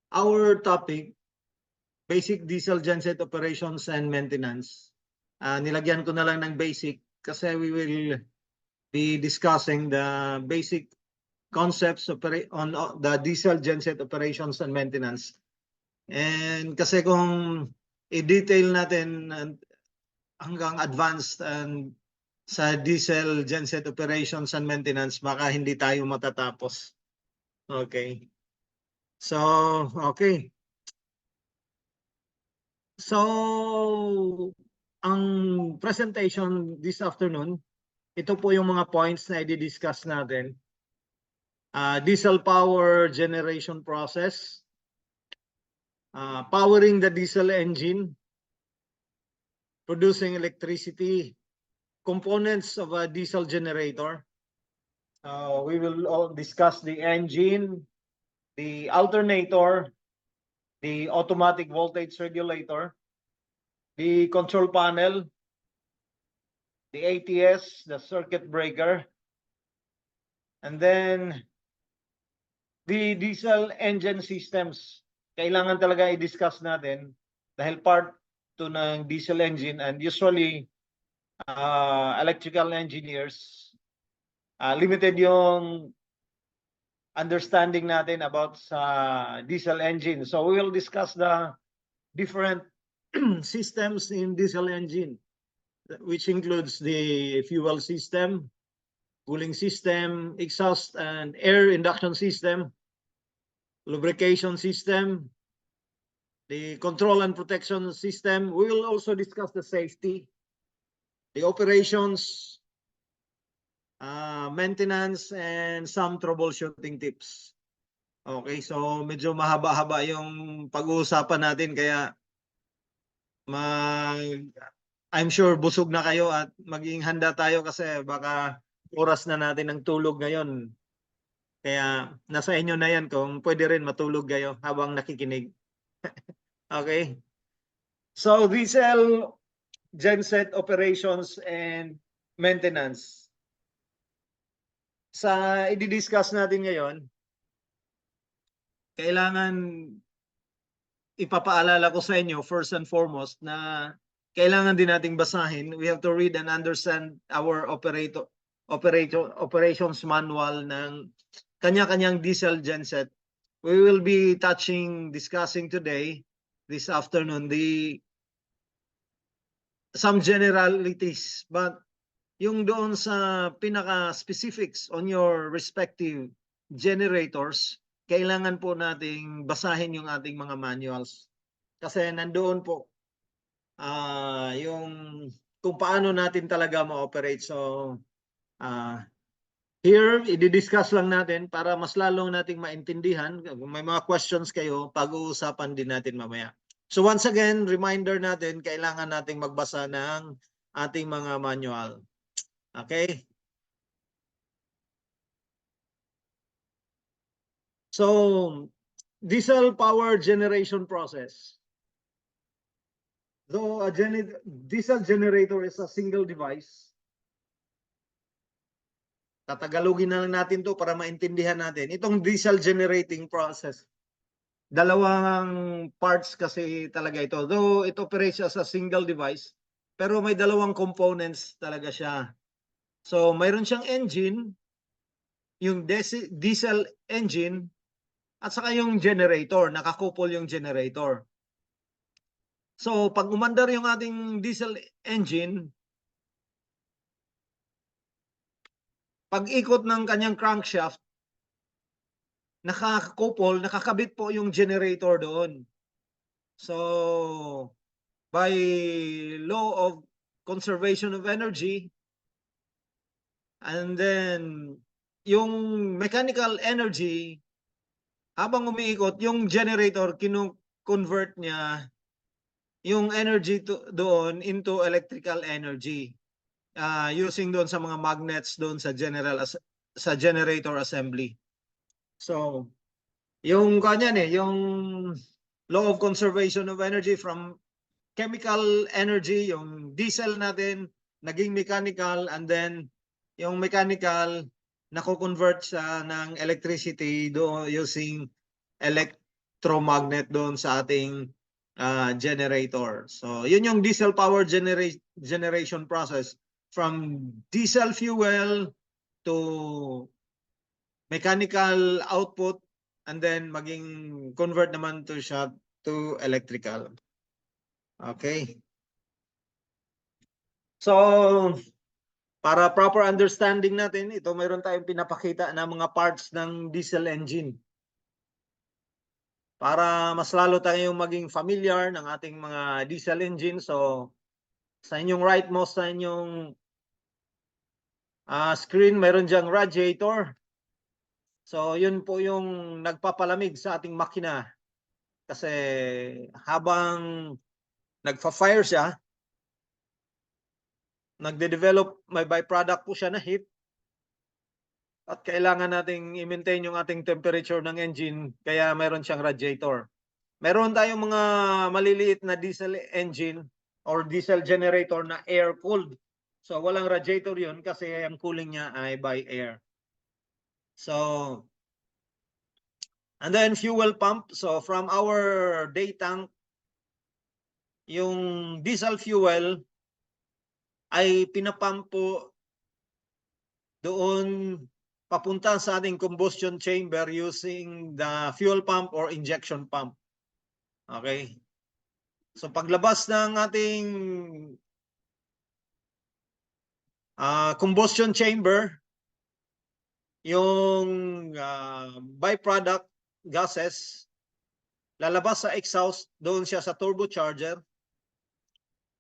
Our topic, basic diesel genset operations and maintenance. Nilagyan ko na lang ng basic kasi we will be discussing the basic concepts on the diesel genset operations and maintenance. And kasi kung i-detail natin hanggang advanced and sa diesel genset operations and maintenance, baka hindi tayo matatapos. Okay. So, okay. So, ang presentation this afternoon, ito po yung mga points na i-discuss natin. Diesel power generation process, powering the diesel engine, producing electricity, components of a diesel generator. We will all discuss the engine, the alternator, the automatic voltage regulator, the control panel, the ATS, the circuit breaker, and then the diesel engine systems. Kailangan talaga i-discuss natin dahil part to ng diesel engine, and usually electrical engineers, limited yung understanding natin about sa diesel engine. So we will discuss the different systems in diesel engine, which includes the fuel system, cooling system, exhaust and air induction system, lubrication system, the control and protection system. We will also discuss the safety, the operations, maintenance, and some troubleshooting tips. Okay, so medyo mahaba-haba yung pag-uusapan natin, kaya I'm sure busog na kayo at maging handa tayo kasi baka oras na natin ng tulog ngayon. Kaya nasa inyo na yan kung pwede rin matulog kayo habang nakikinig. Okay. So diesel genset operations and maintenance. Sa i-discuss natin ngayon, kailangan ipapaalala ko sa inyo first and foremost na kailangan din nating basahin. We have to read and understand our operations manual ng kanya-kanyang diesel genset. We will be discussing today, this afternoon, some generalities, but yung doon sa pinaka-specifics on your respective generators, kailangan po nating basahin yung ating mga manuals. Kasi nandoon po yung kung paano natin talaga ma-operate. So, here, i-discuss lang natin para mas lalong nating maintindihan. Kung may mga questions kayo, pag-uusapan din natin mamaya. So once again, reminder natin, kailangan nating magbasa ng ating mga manual. Okay? So, diesel power generation process. Though a diesel generator is a single device, tatagalogin na lang natin to para maintindihan natin. Itong diesel generating process, dalawang parts kasi talaga ito. Though it operates as a single device, pero may dalawang components talaga siya. So, mayroon siyang engine, yung diesel engine, at saka yung generator, nakakupol yung generator. So, pag umandar yung ating diesel engine, pag ikot ng kanyang crankshaft, nakakabit po yung generator doon. So, by law of conservation of energy, and then yung mechanical energy, habang umiikot, yung generator, kinu-convert niya yung energy doon into electrical energy using doon sa mga magnets doon sa generator assembly. So, yung kanyan yung law of conservation of energy, from chemical energy, yung diesel natin, naging mechanical, and then yung mechanical, nako-convert siya ng electricity using electromagnet doon sa ating generator. So, yun yung diesel power generation process from diesel fuel to mechanical output and then maging convert naman to siya to electrical. Okay. So, para proper understanding natin, ito mayroon tayong pinapakita na mga parts ng diesel engine. Para mas lalo tayong maging familiar ng ating mga diesel engine. So, sa inyong rightmost sa inyong screen, mayroon diyang radiator. So, yun po yung nagpapalamig sa ating makina. Kasi habang nagfa-fire siya, nagde-develop, may byproduct po siya na heat. At kailangan nating i-maintain yung ating temperature ng engine, kaya mayroon siyang radiator. Meron tayong mga maliliit na diesel engine or diesel generator na air-cooled. So walang radiator yun kasi ang cooling niya ay by air. So, and then fuel pump. So from our day tank, yung diesel fuel ay pinapump po doon papunta sa ating combustion chamber using the fuel pump or injection pump. Okay? So paglabas ng ating combustion chamber, yung byproduct gases lalabas sa exhaust, doon siya sa turbocharger,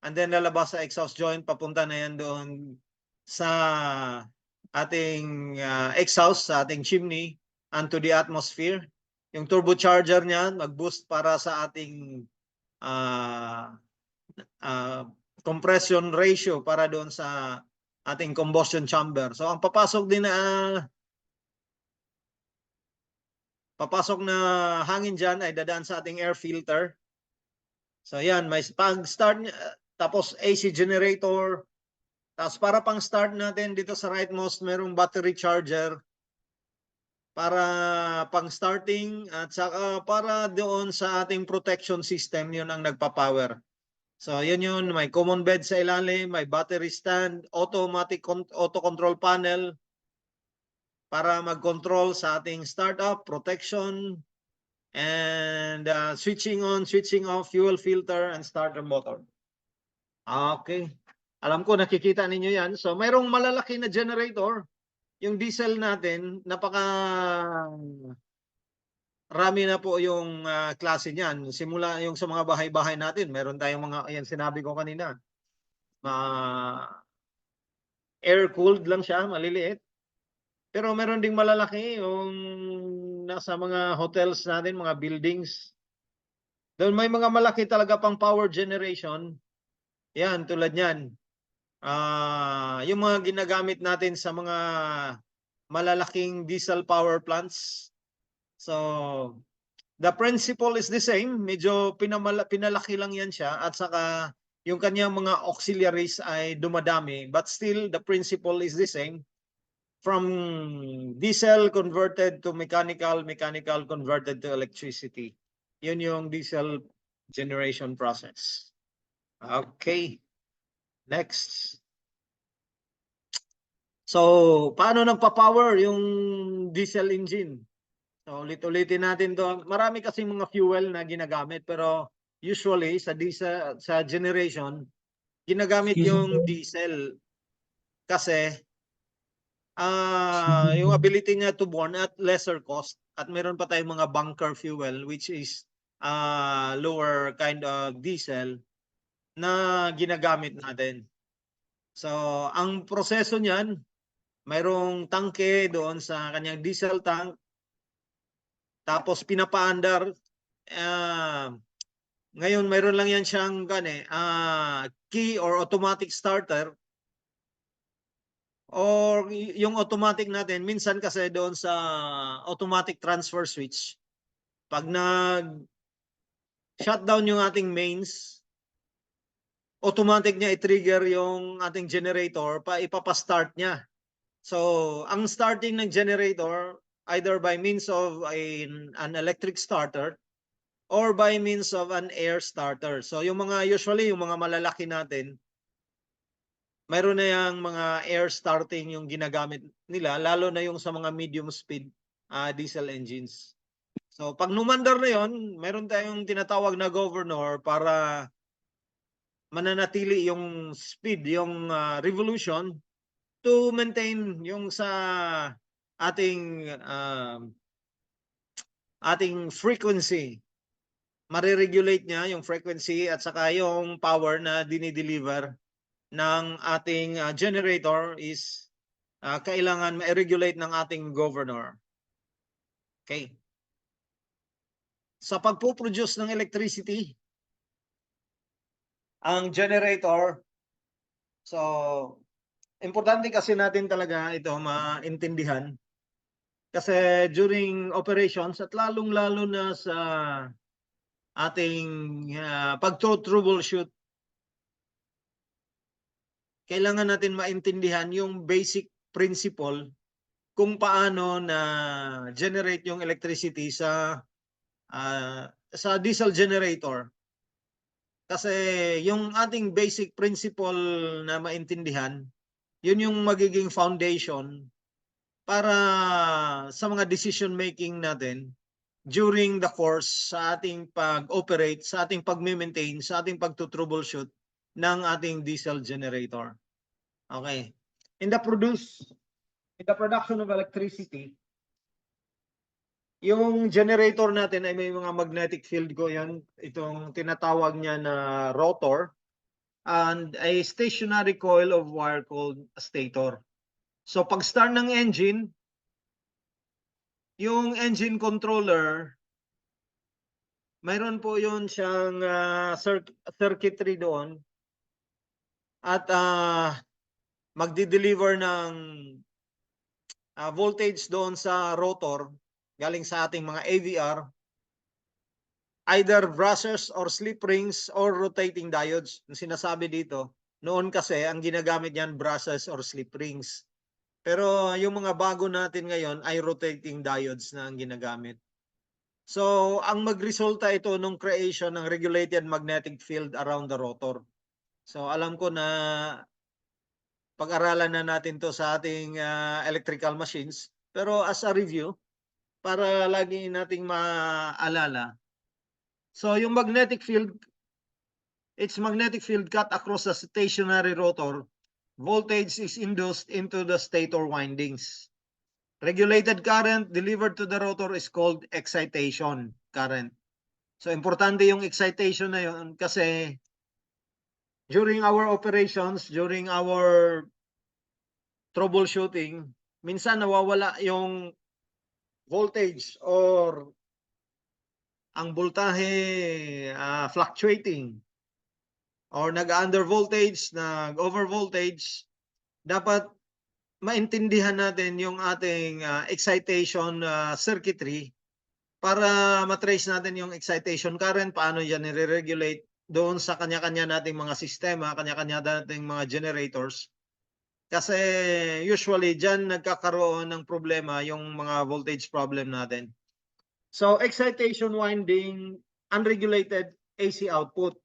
and then lalabas sa exhaust joint, papunta na yan doon sa ating exhaust, sa ating chimney, and to the atmosphere. Yung turbocharger niyan mag-boost para sa ating compression ratio para doon sa ating combustion chamber. So ang papasok din na hangin dyan ay dadaan sa ating air filter. So yan, may pag-start, tapos AC generator. Tapos para pang start natin dito sa rightmost, merong battery charger para pang starting at saka para doon sa ating protection system, yun ang nagpa-power. So yun yun, may common bed sa ilalim, may battery stand, automatic auto control panel para mag-control sa ating startup, protection, and switching on, switching off, fuel filter, and starter motor. Okay. Alam ko nakikita ninyo yan. So mayroong malalaki na generator. Yung diesel natin, napaka rami na po yung klase niyan. Simula yung sa mga bahay-bahay natin, meron tayong mga, ayan sinabi ko kanina, air-cooled lang siya, maliliit. Pero meron ding malalaki yung nasa mga hotels natin, mga buildings. Doon may mga malaki talaga pang power generation. Yan, tulad yan. Yung mga ginagamit natin sa mga malalaking diesel power plants. So, the principle is the same. Medyo pinalaki lang yan siya. At saka, yung kanyang mga auxiliaries ay dumadami. But still, the principle is the same. From diesel converted to mechanical, mechanical converted to electricity. Yun yung diesel generation process. Okay. Next. So, paano nagpa-power yung diesel engine? So, ulit-ulitin natin to. Marami kasi mga fuel na ginagamit, pero usually sa diesel, sa generation, ginagamit yung diesel kasi yung ability niya to burn at lesser cost, at meron pa tayong mga bunker fuel which is lower kind of diesel na ginagamit natin. So ang proseso niyan, mayroong tangke doon sa kanyang diesel tank, tapos pinapaandar. Ngayon mayroon lang yan siyang key or automatic starter. Or yung automatic natin, minsan kasi doon sa automatic transfer switch, pag nag-shutdown yung ating mains, automatic niya i-trigger yung ating generator, ipapastart niya. So, ang starting ng generator, either by means of an electric starter, or by means of an air starter. So yung mga usually yung mga malalaki natin, mayroon na yang mga air starting yung ginagamit nila, lalo na yung sa mga medium speed diesel engines. So pag numandar na yon, mayroon tayong tinatawag na governor para mananatili yung speed, yung revolution to maintain yung sa ating ating frequency. Mariregulate niya yung frequency at saka yung power na dinideliver ng ating generator is kailangan ma-regulate ng ating governor. Okay. Sa pagpo-produce ng electricity, ang generator, so importante kasi natin talaga ito maintindihan kasi during operations at lalong-lalo na sa ating pag-troubleshoot, kailangan natin maintindihan yung basic principle kung paano na generate yung electricity sa diesel generator. Kasi yung ating basic principle na maintindihan, yun yung magiging foundation para sa mga decision making natin during the course sa ating pag-operate, sa ating pag-maintain, sa ating pag-troubleshoot ng ating diesel generator. Okay. In the production of electricity, yung generator natin ay may mga magnetic field ko yan, itong tinatawag niya na rotor, and a stationary coil of wire called stator. So pag start ng engine, yung engine controller, mayroon po yun siyang circuitry doon at magdi-deliver ng voltage doon sa rotor galing sa ating mga AVR, either brushes or slip rings or rotating diodes. Yung sinasabi dito, noon kasi ang ginagamit niyan brushes or slip rings. Pero yung mga bago natin ngayon ay rotating diodes na ang ginagamit. So, ang magresulta ito nung creation ng regulated magnetic field around the rotor. So, alam ko na pag-aralan na natin to sa ating electrical machines. Pero as a review, para lagi nating maalala. So, yung magnetic field, its magnetic field cut across the stationary rotor, voltage is induced into the stator windings. Regulated current delivered to the rotor is called excitation current. So, importante yung excitation na yun kasi during our operations, during our troubleshooting, minsan nawawala yung voltage or ang voltahe fluctuating or nag-under voltage, nag-over voltage, dapat maintindihan natin yung ating excitation circuitry para matrace natin yung excitation current, paano yan nire-regulate doon sa kanya-kanya nating mga sistema, kanya-kanya nating mga generators. Kasi usually dyan nagkakaroon ng problema yung mga voltage problem natin. So excitation winding, unregulated AC output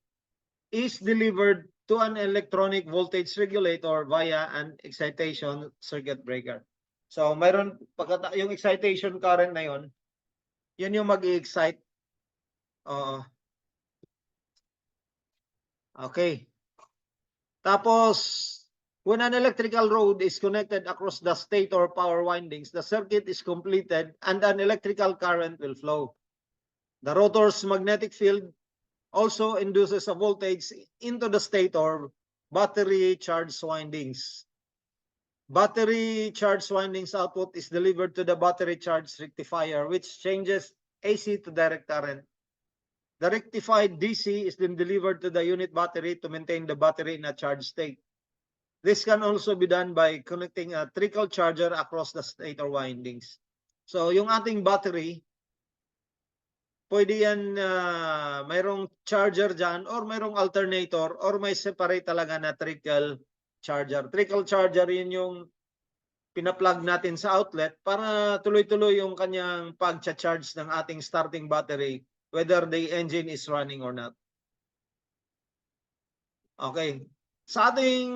is delivered to an electronic voltage regulator via an excitation circuit breaker. So mayroon yung excitation current na yun, yun yung mag-i-excite. Okay. Tapos, when an electrical load is connected across the stator power windings, the circuit is completed and an electrical current will flow. The rotor's magnetic field also induces a voltage into the stator battery charged windings. Battery charged windings output is delivered to the battery charge rectifier, which changes AC to direct current. The rectified DC is then delivered to the unit battery to maintain the battery in a charged state. This can also be done by connecting a trickle charger across the stator windings. So yung ating battery, pwede yan mayroong charger dyan or mayroong alternator or may separate talaga na trickle charger. Trickle charger yun yung pina-plug natin sa outlet para tuloy-tuloy yung kanyang pag-charge ng ating starting battery whether the engine is running or not. Okay. Sa ating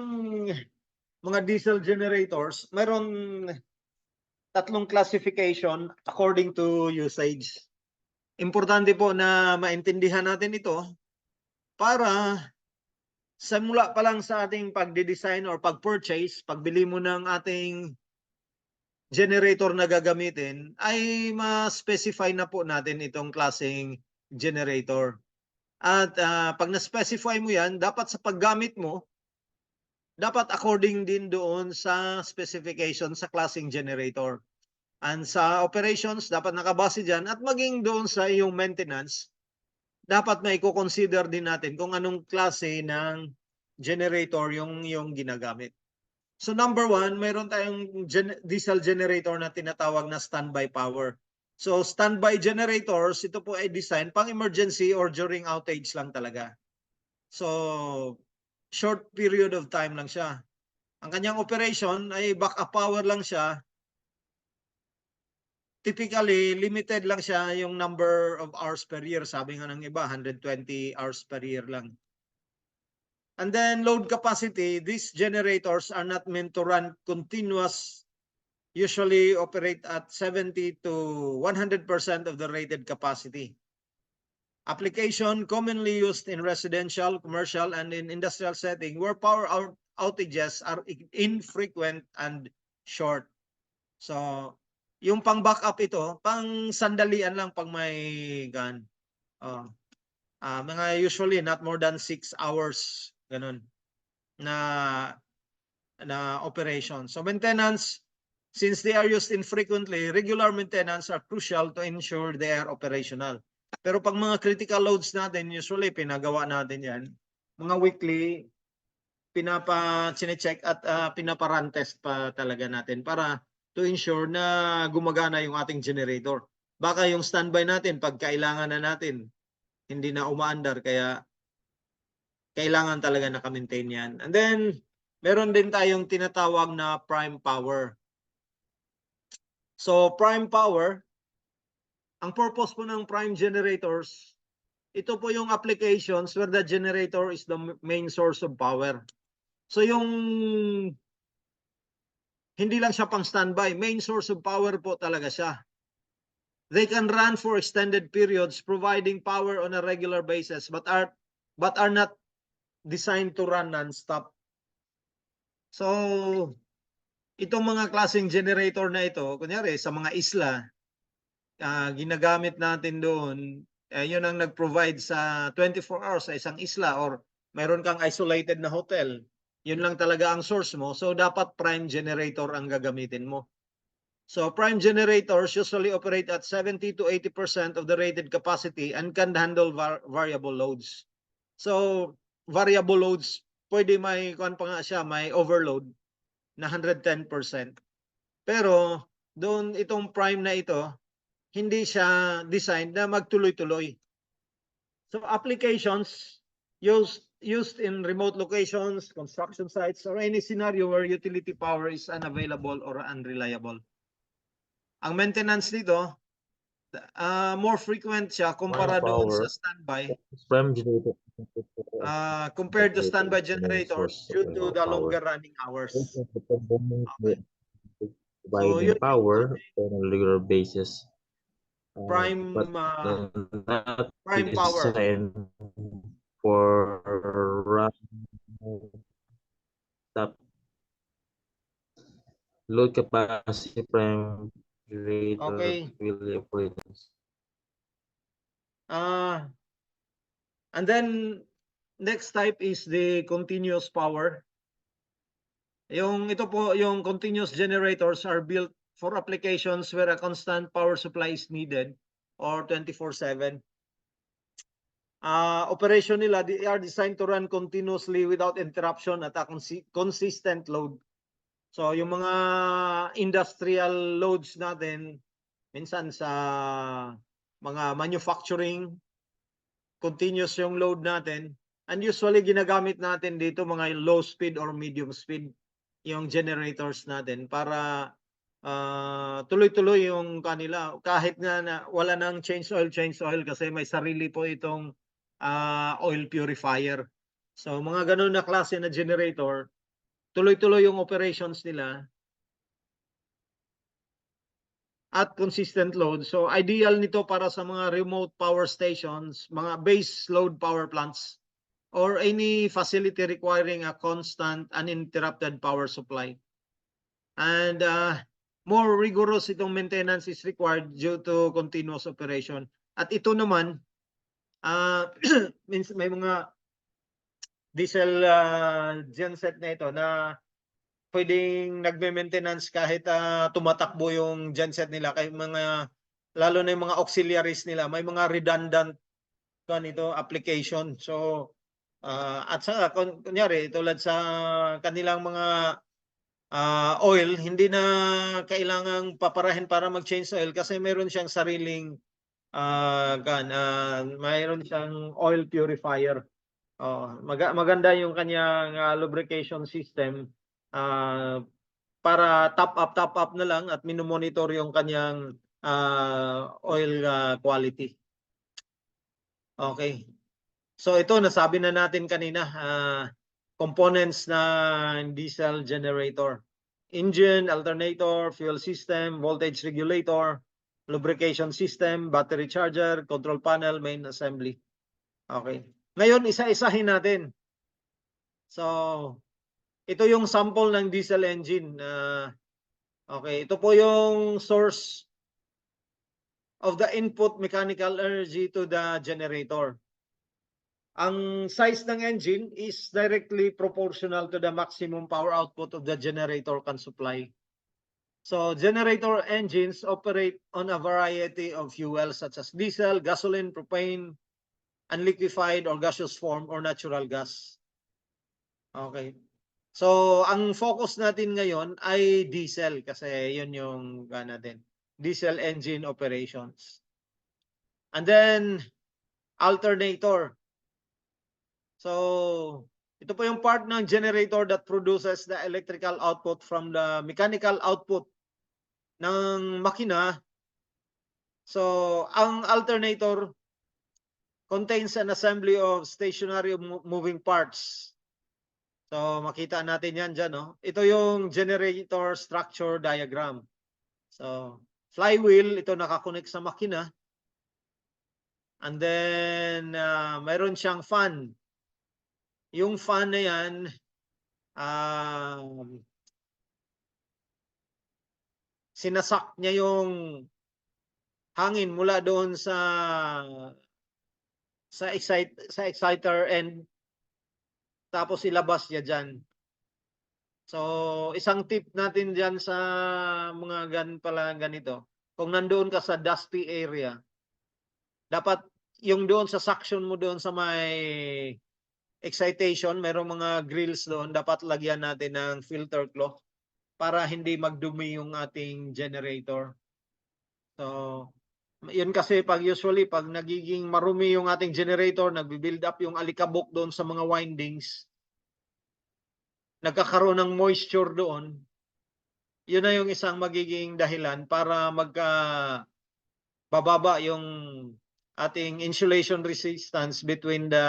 mga diesel generators, mayroon tatlong classification according to usage. Importante po na maintindihan natin ito para sa mula pa lang sa ating pagde-design or pag-purchase, pagbili mo ng ating generator na gagamitin, ay ma-specify na po natin itong klaseng generator. At pag na-specify mo yan, dapat sa paggamit mo, dapat according din doon sa specification sa klaseng generator. And sa operations, dapat nakabase dyan at maging doon sa iyong maintenance, dapat may i-consider din natin kung anong klase ng generator yung ginagamit. So number one, mayroon tayong diesel generator na tinatawag na standby power. So standby generators, ito po ay design pang emergency or during outage lang talaga. So short period of time lang siya. Ang kanyang operation ay backup power lang siya. Typically, limited lang siya yung number of hours per year. Sabi nga ng iba, 120 hours per year lang. And then load capacity, these generators are not meant to run continuous, usually operate at 70 to 100% of the rated capacity. Application commonly used in residential, commercial, and in industrial setting where power outages are infrequent and short. So, yung pang backup ito, pang sandalian lang pag may gun. Mga usually not more than 6 hours ganun na operation. So maintenance, since they are used infrequently, regular maintenance are crucial to ensure they are operational. Pero pag mga critical loads natin, usually pinagawa natin yan, mga weekly, pinapa-check at pinapa-run test pa talaga natin para to ensure na gumagana yung ating generator. Baka yung standby natin, pag kailangan na natin, hindi na umaandar, kaya kailangan talaga naka-maintain yan. And then, meron din tayong tinatawag na prime power. So, prime power, ang purpose po ng prime generators, ito po yung applications where the generator is the main source of power. So, yung hindi lang siya pang standby, main source of power po talaga siya. They can run for extended periods providing power on a regular basis but are not designed to run non-stop. So, itong mga klaseng generator na ito, kunyari sa mga isla, ginagamit natin doon, yun ang nag-provide sa 24 hours sa isang isla, or mayroon kang isolated na hotel, yun lang talaga ang source mo. So, dapat prime generator ang gagamitin mo. So, prime generators usually operate at 70 to 80% of the rated capacity and can handle variable loads. So, variable loads, pwede may overload na 110%. Pero doon itong prime na ito, hindi siya designed na magtuloy-tuloy. So applications used in remote locations, construction sites, or any scenario where utility power is unavailable or unreliable. Ang maintenance nito, more frequent siya kumpara doon sa standby. Prime generator. Compared to standby generators due to the longer running hours. Okay. Providing power on a regular basis. Prime power for run stop load capacity prime generator will operate. And then next type is the continuous power. Ito po, yung continuous generators are built for applications where a constant power supply is needed or 24/7. Operation nila, they are designed to run continuously without interruption at a consistent load. So yung mga industrial loads natin, minsan sa mga manufacturing, continuous yung load natin. And usually ginagamit natin dito mga low speed or medium speed yung generators natin para tuloy-tuloy yung kanila kahit nga na wala nang change oil kasi may sarili po itong oil purifier. So mga ganun na klase na generator, tuloy-tuloy yung operations nila at consistent load. So ideal nito para sa mga remote power stations, mga base load power plants, or any facility requiring a constant uninterrupted power supply. And more rigorous itong maintenance is required due to continuous operation. At ito naman, may mga diesel genset na ito na pwedeng nagme-maintenance kahit tumatakbo yung genset nila, kay mga lalo na yung mga auxiliaries nila, may mga redundant ganito application. So at sa kunyari tulad sa kanilang mga oil, hindi na kailangang paparahin para mag-change oil kasi meron siyang sariling mayroon siyang oil purifier. Maganda yung kanyang lubrication system para top up na lang at minomonitor yung kanyang oil quality. Okay. So ito nasabi na natin kanina, components na diesel generator. Engine, alternator, fuel system, voltage regulator, lubrication system, battery charger, control panel, main assembly. Okay. Ngayon, isa-isahin natin. So, ito yung sample ng diesel engine. Okay, ito po yung source of the input mechanical energy to the generator. Ang size ng engine is directly proportional to the maximum power output of the generator can supply. So generator engines operate on a variety of fuels such as diesel, gasoline, propane, unliquefied or gaseous form, or natural gas. Okay. So ang focus natin ngayon ay diesel kasi yun yung natin. Diesel engine operations. And then alternator. So ito po yung part ng generator that produces the electrical output from the mechanical output ng makina. So ang alternator contains an assembly of stationary moving parts. So makita natin yan dyan. No? Ito yung generator structure diagram. So flywheel, ito nakakonect sa makina. And then mayroon siyang fan. Yung fan na yan, sinasak niya yung hangin mula doon sa exciter end, tapos ilabas niya dyan. So isang tip natin dyan sa mga ganito, kung nandoon ka sa dusty area, dapat yung doon sa suction mo doon sa may excitation, mayroong mga grills doon, dapat lagyan natin ng filter cloth para hindi magdumi yung ating generator. So yun kasi usually pag nagiging marumi yung ating generator, nagbi-build up yung alikabok doon sa mga windings, nagkakaroon ng moisture doon, yun na yung isang magiging dahilan para bababa yung ating insulation resistance between the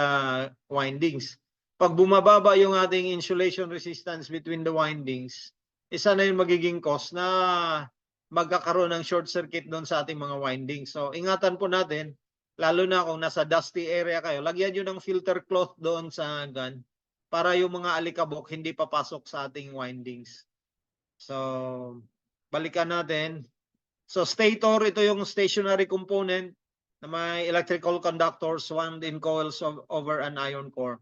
windings. Pag bumababa yung ating insulation resistance between the windings, isa na yung magiging cause na magkakaroon ng short circuit doon sa ating mga windings. So ingatan po natin, lalo na kung nasa dusty area kayo, lagyan nyo ng filter cloth doon sa gun para yung mga alikabok hindi papasok sa ating windings. So balikan natin. So stator, ito yung stationary component na may electrical conductors wound in coils over an iron core.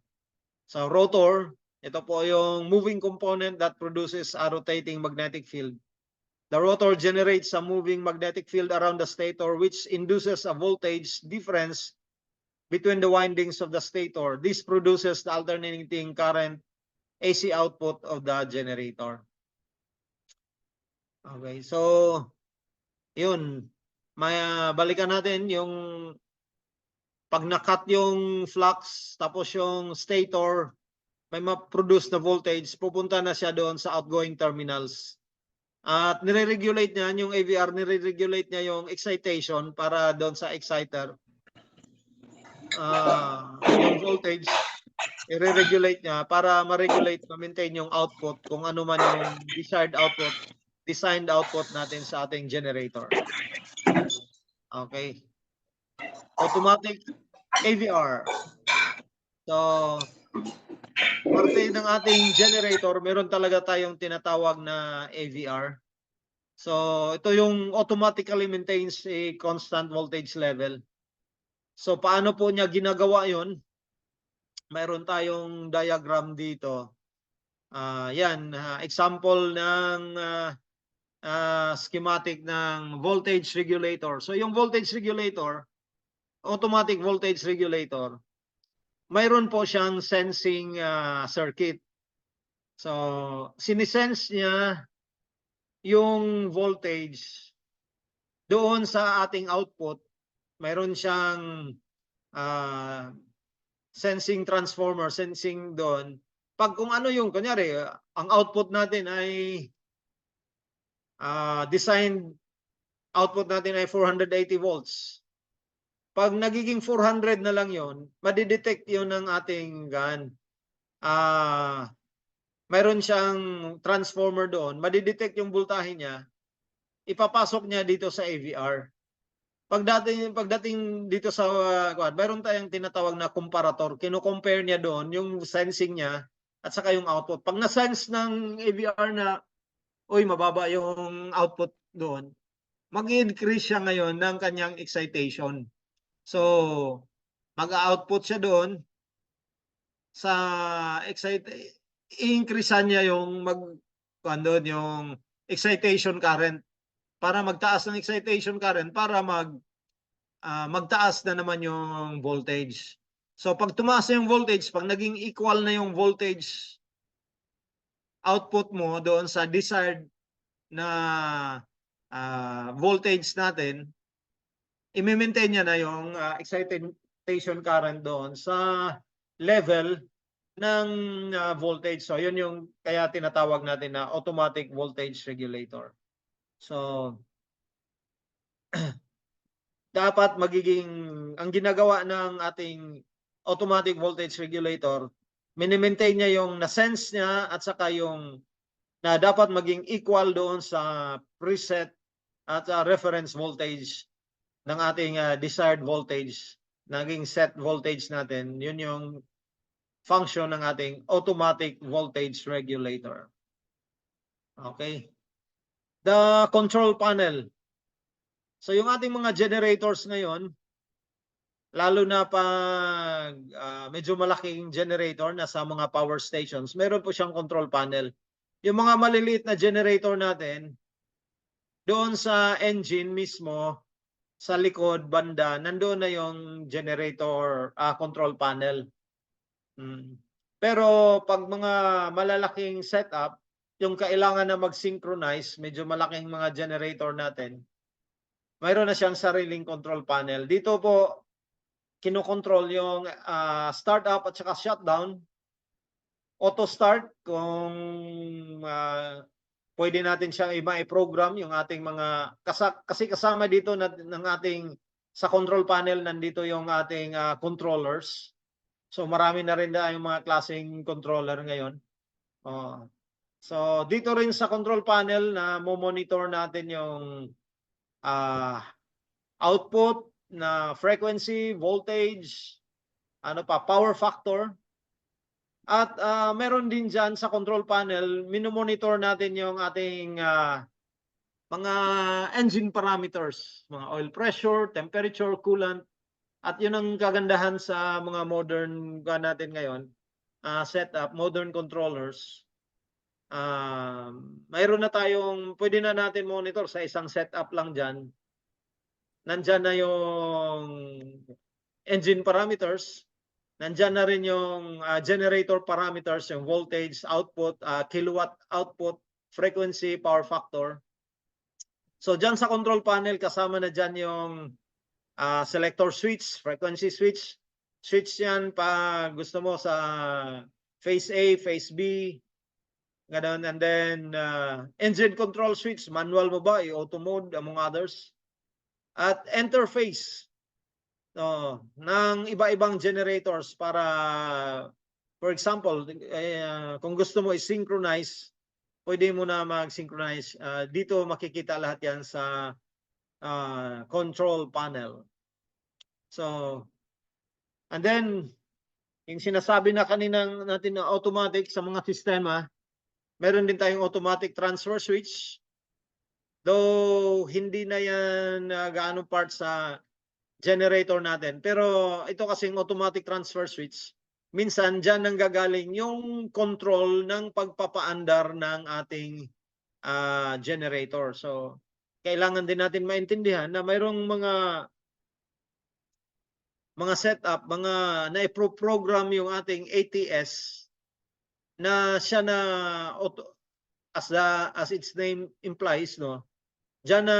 So rotor, ito po yung moving component that produces a rotating magnetic field. The rotor generates a moving magnetic field around the stator which induces a voltage difference between the windings of the stator. This produces the alternating current AC output of the generator. Okay, so yun. Balikan natin yung pag nakat yung flux tapos yung stator may ma-produce na voltage, pupunta na siya doon sa outgoing terminals. At nire-regulate niya yung AVR, nire-regulate niya yung excitation para doon sa exciter. Yung voltage, i-regulate niya para ma-regulate, ma-maintain yung output kung ano man yung desired output, designed output natin sa ating generator. Okay. Automatic AVR. So, parte ng ating generator, meron talaga tayong tinatawag na AVR. So, ito yung automatically maintains a constant voltage level. So, paano po niya ginagawa yon? Mayroon tayong diagram dito. Yan, example ng schematic ng voltage regulator. So, yung voltage regulator, automatic voltage regulator, mayroon po siyang sensing circuit. So, sinisense niya yung voltage doon sa ating output. Mayroon siyang sensing transformer, sensing doon. Pag kung ano yung, kunyari, ang output natin ay designed output natin ay 480 volts. Pag nagiging 400 na lang yon, madidetect yun ng ating gun. Mayroon siyang transformer doon, madidetect yung voltahe niya, ipapasok niya dito sa AVR. Pagdating dito sa mayroon tayong tinatawag na comparator. Kino-compare niya doon yung sensing niya at saka yung output. Pag na-sense ng AVR na mababa yung output doon, mag-increase siya ngayon ng kanyang excitation. So, mag-output siya doon sa i-increasean niya yung yung excitation current para magtaas ng excitation current para magtaas na naman yung voltage. So pag tumaas na yung voltage, pag naging equal na yung voltage output mo doon sa desired na voltage natin, i-maintain niya na yung excitation current doon sa level ng voltage. So yun yung kaya tinatawag natin na automatic voltage regulator. So dapat ang ginagawa ng ating automatic voltage regulator, mini-maintain niya yung na-sense niya at saka yung na dapat maging equal doon sa preset at reference voltage ng ating desired voltage, naging set voltage natin. Yun yung function ng ating automatic voltage regulator. Okay. The control panel. So yung ating mga generators ngayon, lalo na pag medyo malaking generator na sa mga power stations, meron po siyang control panel. Yung mga maliliit na generator natin, doon sa engine mismo, sa likod, banda, nandoon na yung generator control panel. Pero pag mga malalaking setup, yung kailangan na mag-synchronize, medyo malaking mga generator natin, mayroon na siyang sariling control panel. Dito po, kinokontrol yung startup at saka shutdown. Auto start kung pwede natin siyang i-program yung ating mga kasi kasama dito ng ating sa control panel nandito yung ating controllers. So marami na rin yung mga klaseng controller ngayon. So dito rin sa control panel na mo-monitor natin yung output na frequency, voltage, power factor. At meron din dyan sa control panel, minomonitor natin yung ating mga engine parameters, mga oil pressure, temperature, coolant. At yun ang kagandahan sa mga modern natin ngayon, setup, modern controllers. Mayroon na tayong, pwede na natin monitor sa isang setup lang dyan. Nandyan na yung engine parameters. Nandyan na rin yung generator parameters, yung voltage, output, kilowatt output, frequency, power factor. So dyan sa control panel, kasama na dyan yung selector switch, frequency switch. Switch yan pag gusto mo sa phase A, phase B, Ganon. And then engine control switch, manual mo ba, i-auto mode among others. At interface ng iba-ibang generators para, for example, kung gusto mo i-synchronize, pwede mo na mag-synchronize. Dito makikita lahat yan sa control panel. So, and then, yung sinasabi na kanina natin na automatic sa mga sistema, meron din tayong automatic transfer switch. Though hindi na yan gaano part sa generator natin. Pero ito kasing automatic transfer switch, minsan dyan nanggagaling yung control ng pagpapaandar ng ating generator. So, kailangan din natin maintindihan na mayroong mga setup, mga na-program yung ating ATS na siya na as its name implies, no? Diyan na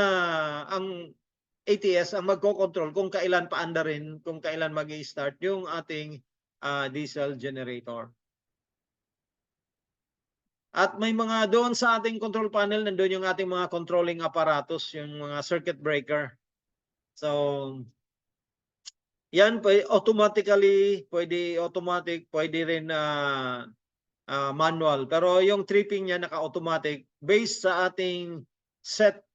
ang ATS ang magko-control kung kailan paandarin, kung kailan mag-i-start yung ating diesel generator. At may mga doon sa ating control panel, nandoon yung ating mga controlling apparatus, yung mga circuit breaker. So, yan automatically, pwede automatic, pwede rin manual. Pero yung tripping niya naka-automatic based sa ating set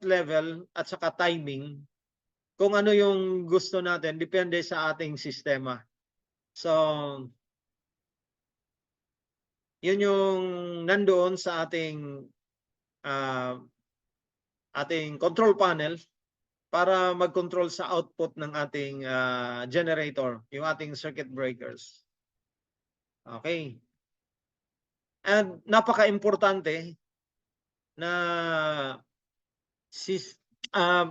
level at saka timing. Kung ano yung gusto natin, depende sa ating sistema. So, yun yung nandoon sa ating control panel para mag-control sa output ng ating generator, yung ating circuit breakers. Okay. And napaka-importante na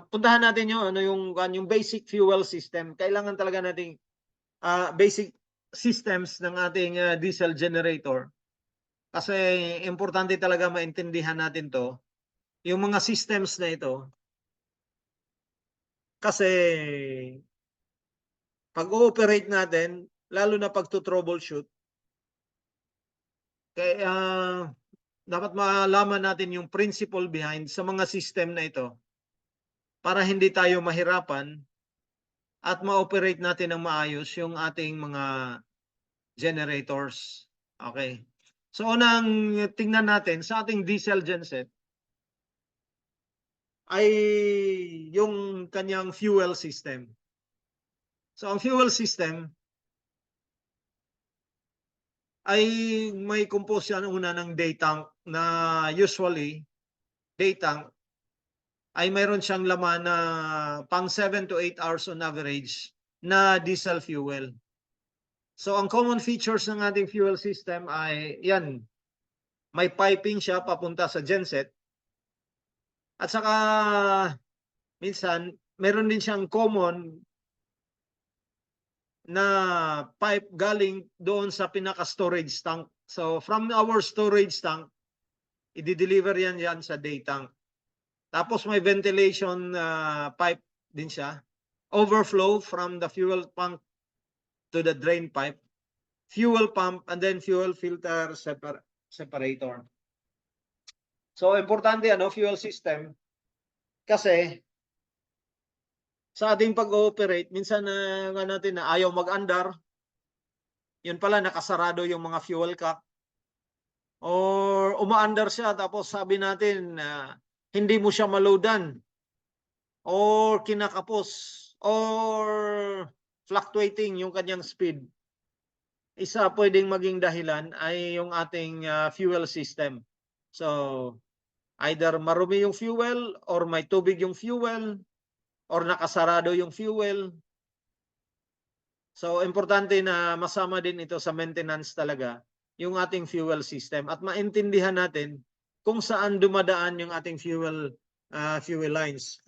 puntahan natin yung basic fuel system. Kailangan talaga nating basic systems ng ating diesel generator. Kasi importante talaga maintindihan natin to. Yung mga systems na ito, kasi pag-ooperate natin, lalo na pag-troubleshoot, kaya dapat malaman natin yung principle behind sa mga system na ito para hindi tayo mahirapan at ma-operate natin ng maayos yung ating mga generators. Okay. So unang tingnan natin sa ating diesel genset ay yung kanyang fuel system. So ang fuel system ay may compose yan una ng day tank na usually day tank ay mayroon siyang laman na pang 7 to 8 hours on average na diesel fuel. So ang common features ng ating fuel system ay yan, may piping siya papunta sa genset. At saka minsan meron din siyang common na pipe galing doon sa pinaka-storage tank. So from our storage tank, i-deliver yan sa day tank. Tapos may ventilation pipe din siya. Overflow from the fuel pump to the drain pipe. Fuel pump and then fuel filter separator. So importante fuel system kasi sa ating pag-ooperate, minsan nga natin na ayaw mag-andar. Yun pala nakasarado yung mga fuel cap. Or umaandar siya tapos sabi natin hindi mo siya maloadan. Or kinakapos or fluctuating yung kanyang speed. Isa pwedeng maging dahilan ay yung ating fuel system. So, either marumi yung fuel or may tubig yung fuel or nakasarado yung fuel. So, importante na masama din ito sa maintenance talaga yung ating fuel system at maintindihan natin kung saan dumadaan yung ating fuel lines.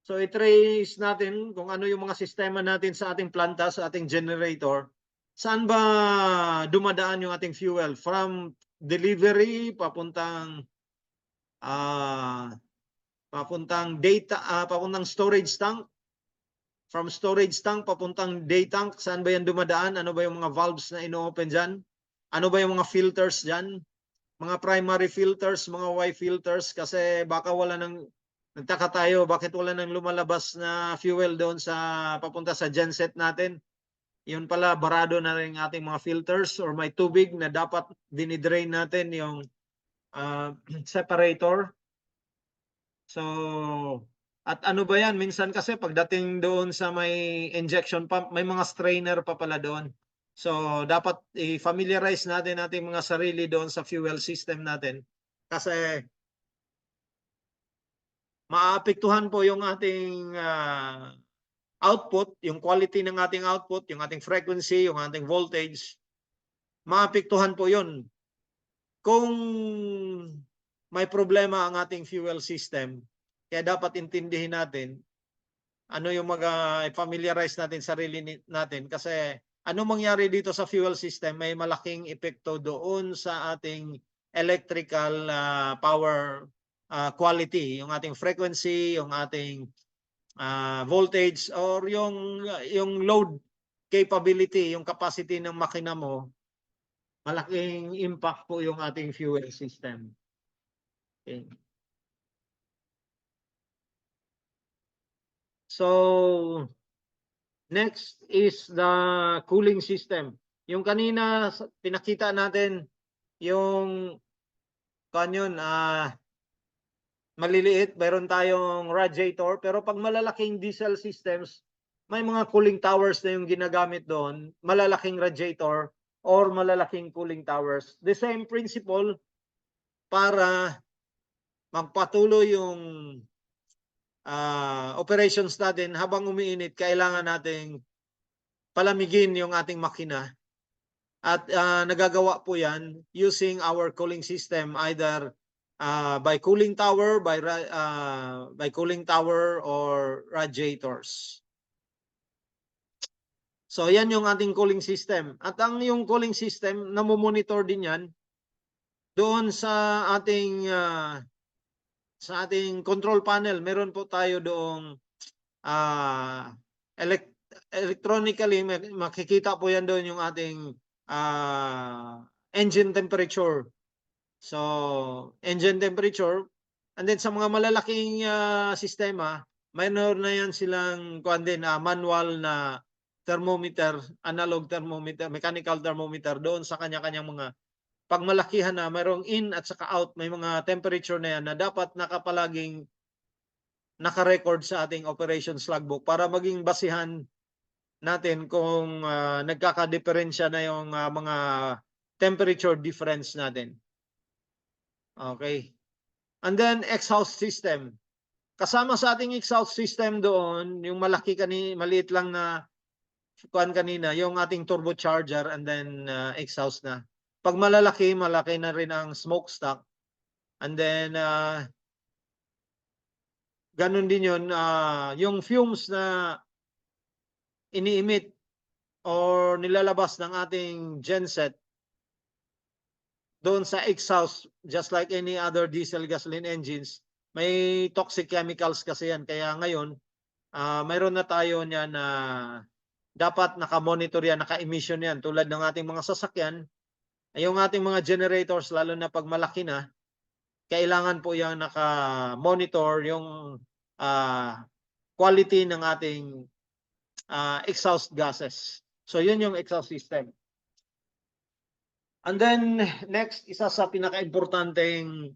So, i-trace natin kung ano yung mga sistema natin sa ating planta, sa ating generator. Saan ba dumadaan yung ating fuel? From delivery, papuntang papuntang storage tank. From storage tank, papuntang day tank. Saan ba yan dumadaan? Ano ba yung mga valves na ino-open dyan? ano ba yung mga filters dyan? Mga primary filters, mga Y filters, kasi baka wala nang, nagtaka tayo, bakit wala nang lumalabas na fuel doon sa papunta sa genset natin? Yun pala, barado na rin ating mga filters or may tubig na dapat dinidrain natin yung separator. So, at ano ba yan? Minsan kasi pagdating doon sa may injection pump, may mga strainer pa pala doon. So, dapat i-familiarize natin ating mga sarili doon sa fuel system natin. Kasi maapektuhan po yung ating output, yung quality ng ating output, yung ating frequency, yung ating voltage. Maapektuhan po yun. Kung may problema ang ating fuel system, kaya dapat intindihin natin ano yung familiarize natin sarili natin, kasi ano mangyari dito sa fuel system may malaking epekto doon sa ating electrical power quality, yung ating frequency, yung ating voltage, or yung load capability, yung capacity ng makina mo. Malaking impact po yung ating fuel system. Okay. So, next is the cooling system. Yung kanina pinakita natin yung kanyon maliliit, mayroon tayong radiator, pero pag malalaking diesel systems, may mga cooling towers na yung ginagamit doon, malalaking radiator or malalaking cooling towers. The same principle para magpatuloy yung operations natin habang umiinit, kailangan nating palamigin yung ating makina. At nagagawa po yan using our cooling system, either by cooling tower, by cooling tower or radiators. So yan yung ating cooling system. At yung cooling system, namomonitor din yan doon sa ating control panel. Meron po tayo doong electronically, makikita po yan doon yung ating engine temperature. So, engine temperature. And then sa mga malalaking sistema, mayroon na yan silang manual na thermometer, analog thermometer, mechanical thermometer doon sa kanya-kanyang mga pagmalakihan na mayroong in at saka out, may mga temperature na yan na dapat nakapalaging naka-record sa ating operations logbook para maging basihan natin kung nagkaka-diferensya na yung mga temperature difference natin. Okay. And then exhaust system. Kasama sa ating exhaust system doon, yung maliit lang na kanina, yung ating turbocharger and then exhaust na. Pag malaki na rin ang smokestack. And then ganun din yun, yung fumes na ini-emit or nilalabas ng ating genset doon sa exhaust, just like any other diesel gasoline engines, may toxic chemicals kasi yan. Kaya ngayon, mayroon na tayo niyan na dapat naka-monitor yan, naka-emission yan. Tulad ng ating mga sasakyan, yung ating mga generators, lalo na pag malaki na, kailangan po yung naka-monitor yung quality ng ating exhaust gases. So yun yung exhaust system. And then next, isa sa pinaka-importanteng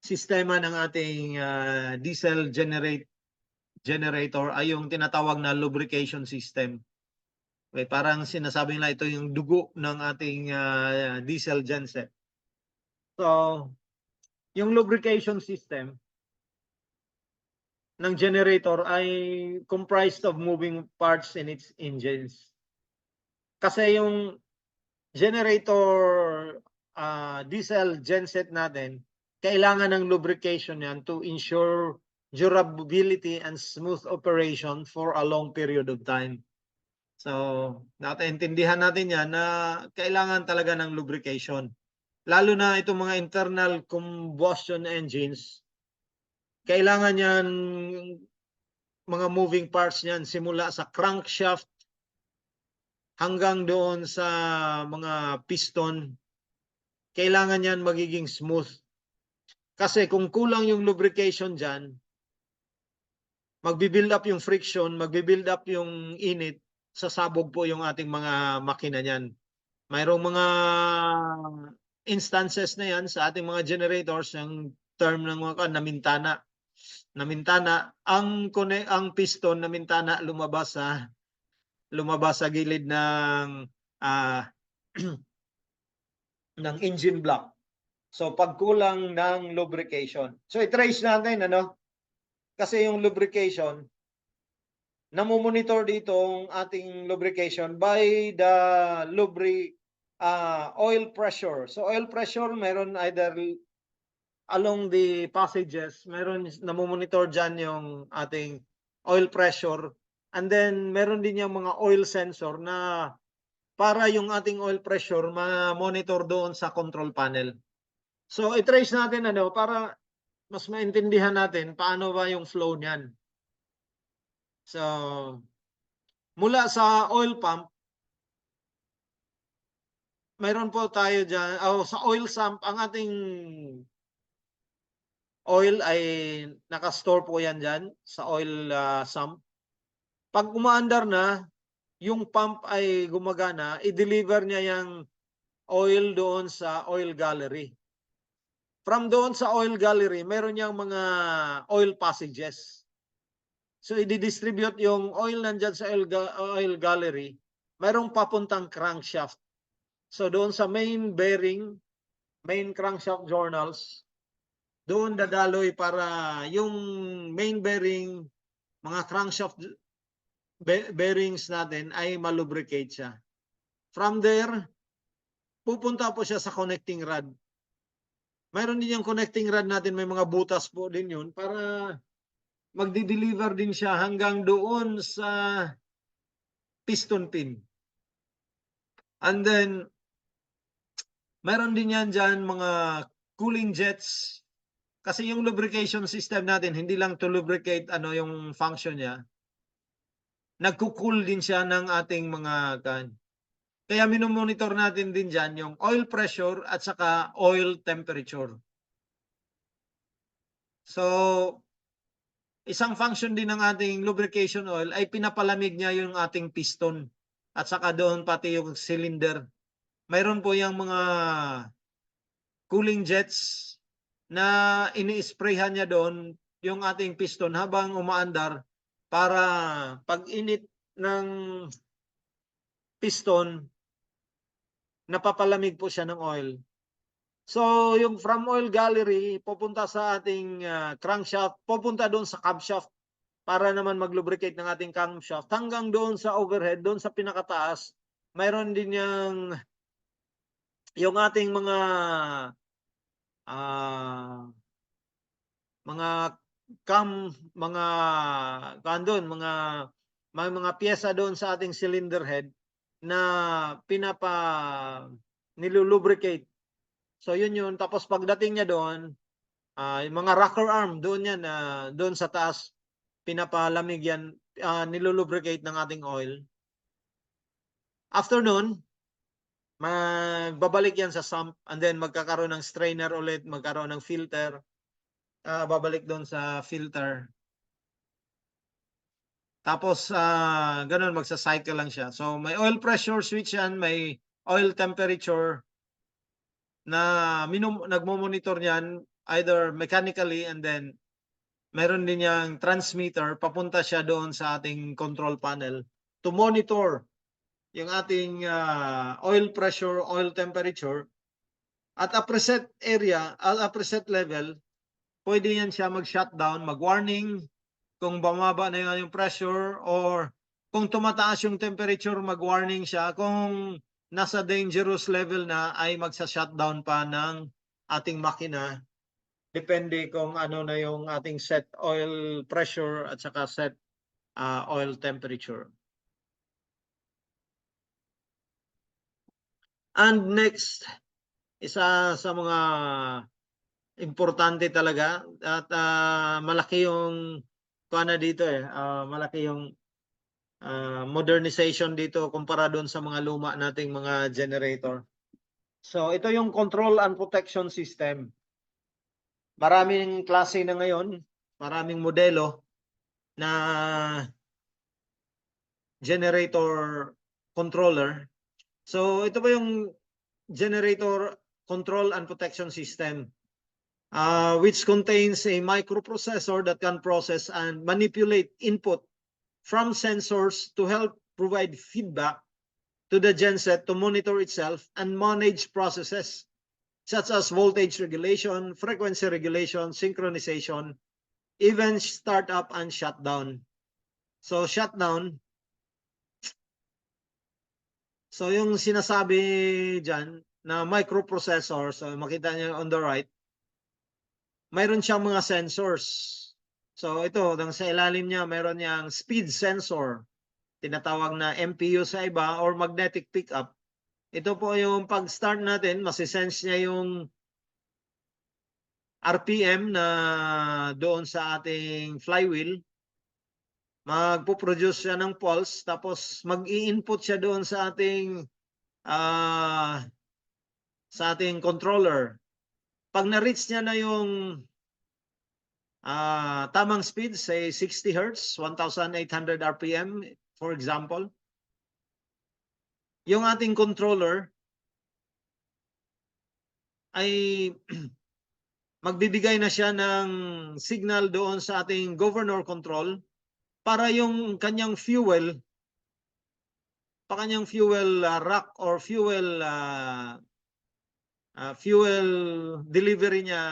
sistema ng ating diesel generator ay yung tinatawag na lubrication system. Okay, parang sinasabi nila ito yung dugo ng ating diesel genset. So, yung lubrication system ng generator ay comprised of moving parts in its engines. Kasi yung generator diesel genset natin, kailangan ng lubrication yan to ensure durability and smooth operation for a long period of time. So, naintindihan natin yan na kailangan talaga ng lubrication. Lalo na itong mga internal combustion engines, kailangan yan, mga moving parts yan, simula sa crankshaft hanggang doon sa mga piston, kailangan yan magiging smooth. Kasi kung kulang yung lubrication dyan, magbibuild up yung friction, magbibuild up yung init, sasabog po yung ating mga makina niyan. Mayroong mga instances na yan sa ating mga generators, yung term ng mga namintana. Namintana, ang piston namintana lumabas sa gilid ng ng engine block. So pagkulang ng lubrication. So i-trace natin kasi yung lubrication, namomonitor dito ang ating lubrication by the oil pressure. So oil pressure, meron either along the passages, meron namomonitor dyan yung ating oil pressure. And then meron din yung mga oil sensor na para yung ating oil pressure ma-monitor doon sa control panel. So i-trace natin para mas maintindihan natin paano ba yung flow niyan. So mula sa oil pump, mayroon po tayo diyan sa oil sump, ang ating oil ay naka-store po yan diyan sa oil sump. Pag umaandar na, yung pump ay gumagana, i-deliver niya yung oil doon sa oil gallery. From doon sa oil gallery, meron niyang mga oil passages. So, i-distribute yung oil nandyan sa oil gallery, mayroong papuntang crankshaft. So, doon sa main bearing, main crankshaft journals, doon dadaloy para yung main bearing, mga crankshaft bearings natin ay malubricate siya. From there, pupunta po siya sa connecting rod. Mayroon din yung connecting rod natin, may mga butas po din yun para magdi-deliver din siya hanggang doon sa piston pin. And then, mayroon din yan dyan mga cooling jets. Kasi yung lubrication system natin, hindi lang to lubricate yung function niya. Nagko-cool din siya ng ating mga Kaya minomonitor natin din dyan yung oil pressure at saka oil temperature. So, isang function din ng ating lubrication oil ay pinapalamig niya yung ating piston at saka doon pati yung cylinder. Mayroon po yung mga cooling jets na ini-sprayhan niya doon yung ating piston habang umaandar para pag init ng piston, napapalamig po siya ng oil. So, yung from oil gallery, pupunta sa ating crankshaft, pupunta doon sa camshaft para naman mag-lubricate ng ating camshaft. Hanggang doon sa overhead, doon sa pinakataas, mayroon din yung ating mga may mga piyesa doon sa ating cylinder head na nilulubricate. So yun. Tapos pagdating niya doon, yung mga rocker arm doon yan, doon sa taas, pinapalamig yan, nilulubricate ng ating oil. After nun, magbabalik yan sa sump and then magkakaroon ng strainer ulit, magkaroon ng filter, babalik doon sa filter. Tapos ganun, magsa-cycle lang siya. So may oil pressure switch yan, may oil temperature na nagmo-monitor niyan either mechanically, and then meron din yang transmitter, papunta siya doon sa ating control panel to monitor yung ating oil pressure, oil temperature. At a preset area, at a preset level, pwede yan siya mag-shutdown, mag-warning kung bumaba na yung pressure, or kung tumataas yung temperature, mag-warning siya. Kung nasa dangerous level na, ay magsa-shutdown pa ng ating makina. Depende kung ano na yung ating set oil pressure at saka set oil temperature. And next, isa sa mga importante talaga at malaki yung dito malaki yung modernization dito kumpara doon sa mga luma nating mga generator. So ito yung control and protection system. Maraming klase na ngayon, maraming modelo na generator controller. So ito ba yung generator control and protection system, which contains a microprocessor that can process and manipulate input from sensors to help provide feedback to the genset to monitor itself and manage processes such as voltage regulation, frequency regulation, synchronization, even startup and shutdown. So shutdown, so yung sinasabi dyan na microprocessor, so makita niyo on the right, mayroon siyang mga sensors. So ito, sa ilalim niya, mayroon niyang speed sensor, tinatawag na MPU sa iba, or magnetic pickup. Ito po yung pag-start natin, masisense niya yung RPM na doon sa ating flywheel. Magpo-produce siya ng pulse, tapos mag-i-input siya doon sa ating controller. Pag na-reach niya na yung tamang speed, say 60 Hz, 1,800 RPM, for example, yung ating controller ay magbibigay na siya ng signal doon sa ating governor control para yung kanyang fuel rack or fuel delivery niya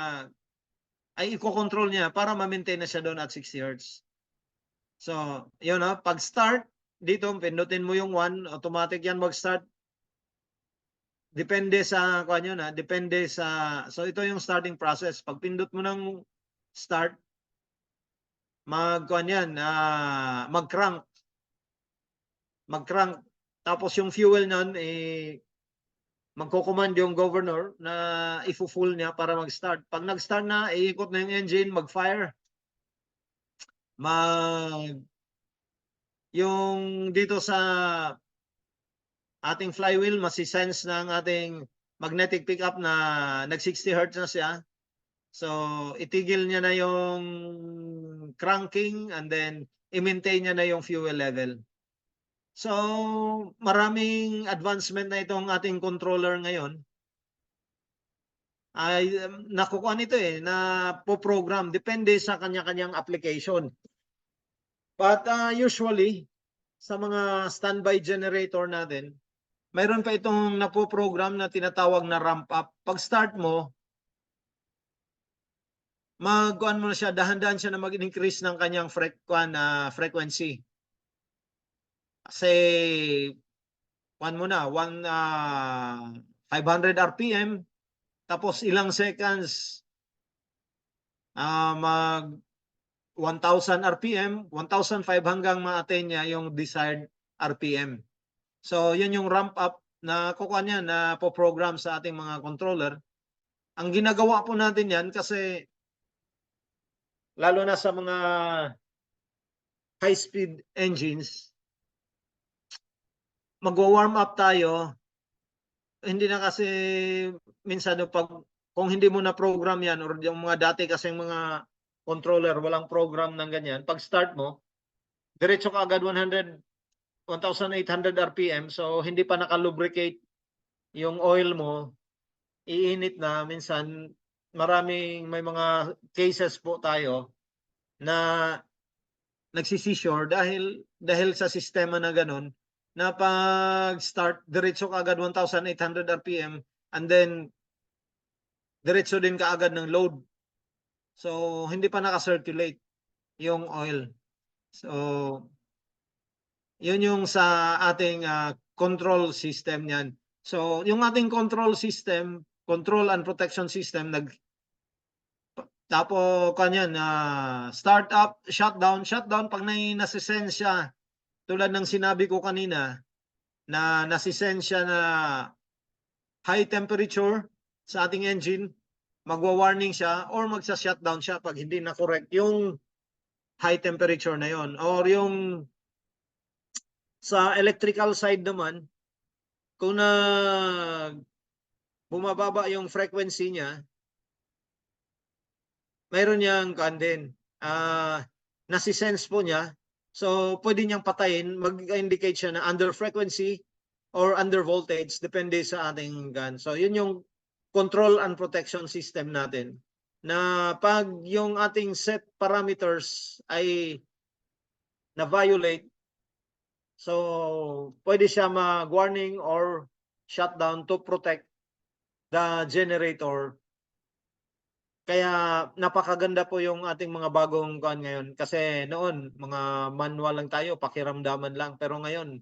ay i-control niya para ma-maintain na siya doon at 60 Hz. So, yun pag start dito, pindutin mo yung 1, automatic yan mag-start. Depende sa so ito yung starting process. Pag pindot mo ng start, mag-crank. Tapos yung fuel nun, magko-command yung governor na i-full niya para mag-start. Pag nag-start na, iikot na yung engine, mag-fire. Yung dito sa ating flywheel, masisense ng ating magnetic pickup na nag-60 Hz na siya. So, itigil niya na yung cranking and then i-maintain niya na yung fuel level. So, maraming advancement na itong ating controller ngayon. Ay nakukuha nito na po-program depende sa kanya-kanyang application. But usually sa mga standby generator natin, mayroon pa itong napo-program na tinatawag na ramp up. Pag start mo, magkuhan mo na siya, dahan-dahan siya na mag-increase ng kanyang frequency. Say, 500 RPM, tapos ilang seconds, mag 1,000 RPM, 1,500 hanggang ma-attain niya yung desired RPM. So, yun yung ramp up na kukuha niya na po-program sa ating mga controller. Ang ginagawa po natin yan kasi lalo na sa mga high-speed engines, mag-warm up tayo. Hindi na kasi minsan kung hindi mo na program yan or yung mga dati kasing mga controller, walang program ng ganyan. Pag start mo, diretso ka agad 1,800 RPM. So, hindi pa nakalubricate yung oil mo. Iinit na. Minsan, may mga cases po tayo na nagsisisure dahil sa sistema na ganun, na pag start, diretso ka agad 1,800 RPM and then diretso din ka agad ng load. So, hindi pa naka-circulate yung oil. So, yun yung sa ating control system niyan. So, yung ating control system, control and protection system, tapos kanyan, start up, shutdown, pag nasisense siya, tulad ng sinabi ko kanina, na nasisense siya na high temperature sa ating engine, magwa-warning siya or magsa-shutdown siya pag hindi na correct yung high temperature na yon. Or yung sa electrical side naman, kung bumababa yung frequency niya, mayroon niyang din, nasi-sense po niya. So, pwede niyang patayin, mag-indicate siya na under frequency or under voltage, depende sa ating gun. So, yun yung control and protection system natin. Na pag yung ating set parameters ay na-violate, so pwede siya mag-warning or shutdown to protect the generator. Kaya napakaganda po yung ating mga bagong kuan ngayon. Kasi noon, mga manual lang tayo, pakiramdaman lang. Pero ngayon,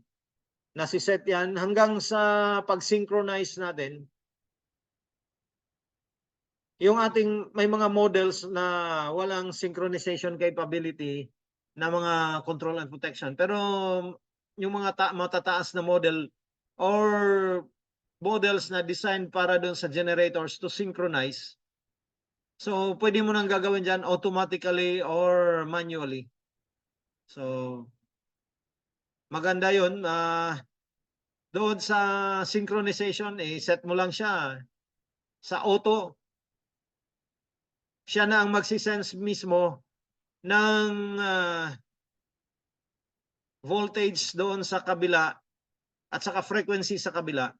nasiset yan hanggang sa pag-synchronize natin. Yung ating, may mga models na walang synchronization capability na mga control and protection. Pero yung mga matataas na model or models na designed para doon sa generators to synchronize, so, pwede mo nang gagawin dyan automatically or manually. So, maganda yun. Doon sa synchronization, set mo lang siya sa auto. Siya na ang magsisense mismo ng voltage doon sa kabila at saka frequency sa kabila.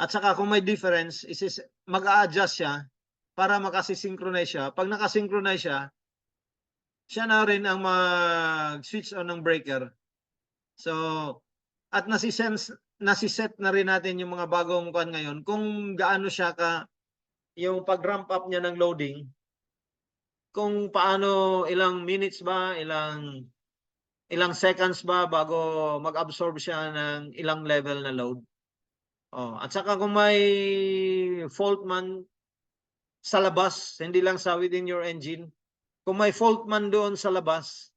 At saka kung may difference, mag-a-adjust siya para makasisynchronize siya. Pag nakasynchronize siya, siya na rin ang mag-switch on ng breaker. So, at nasiset na rin natin yung mga bagong kuan ngayon kung gaano siya yung pag-ramp up niya ng loading, kung paano, ilang minutes ba, ilang seconds ba bago mag-absorb siya ng ilang level na load. At saka kung may fault man sa labas, hindi lang sa within your engine, kung may fault man doon sa labas,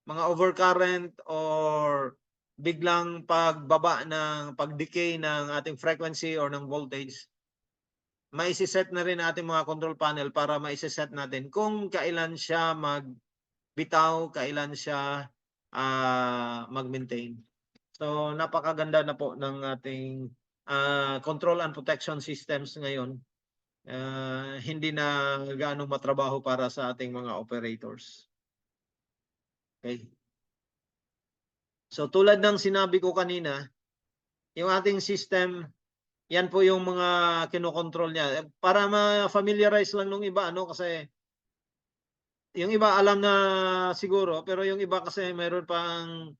mga overcurrent or biglang pagbaba ng pag-decay ng ating frequency or ng voltage, maisiset na rin natin mga control panel para maisiset natin kung kailan siya magbitaw, kailan siya mag-maintain. So, napakaganda na po ng ating control and protection systems ngayon. Hindi na gaano matrabaho para sa ating mga operators. Okay. So tulad ng sinabi ko kanina, yung ating system, yan po yung mga kinokontrol niya. Para ma-familiarize lang nung iba, kasi yung iba alam na siguro, pero yung iba kasi mayroon pang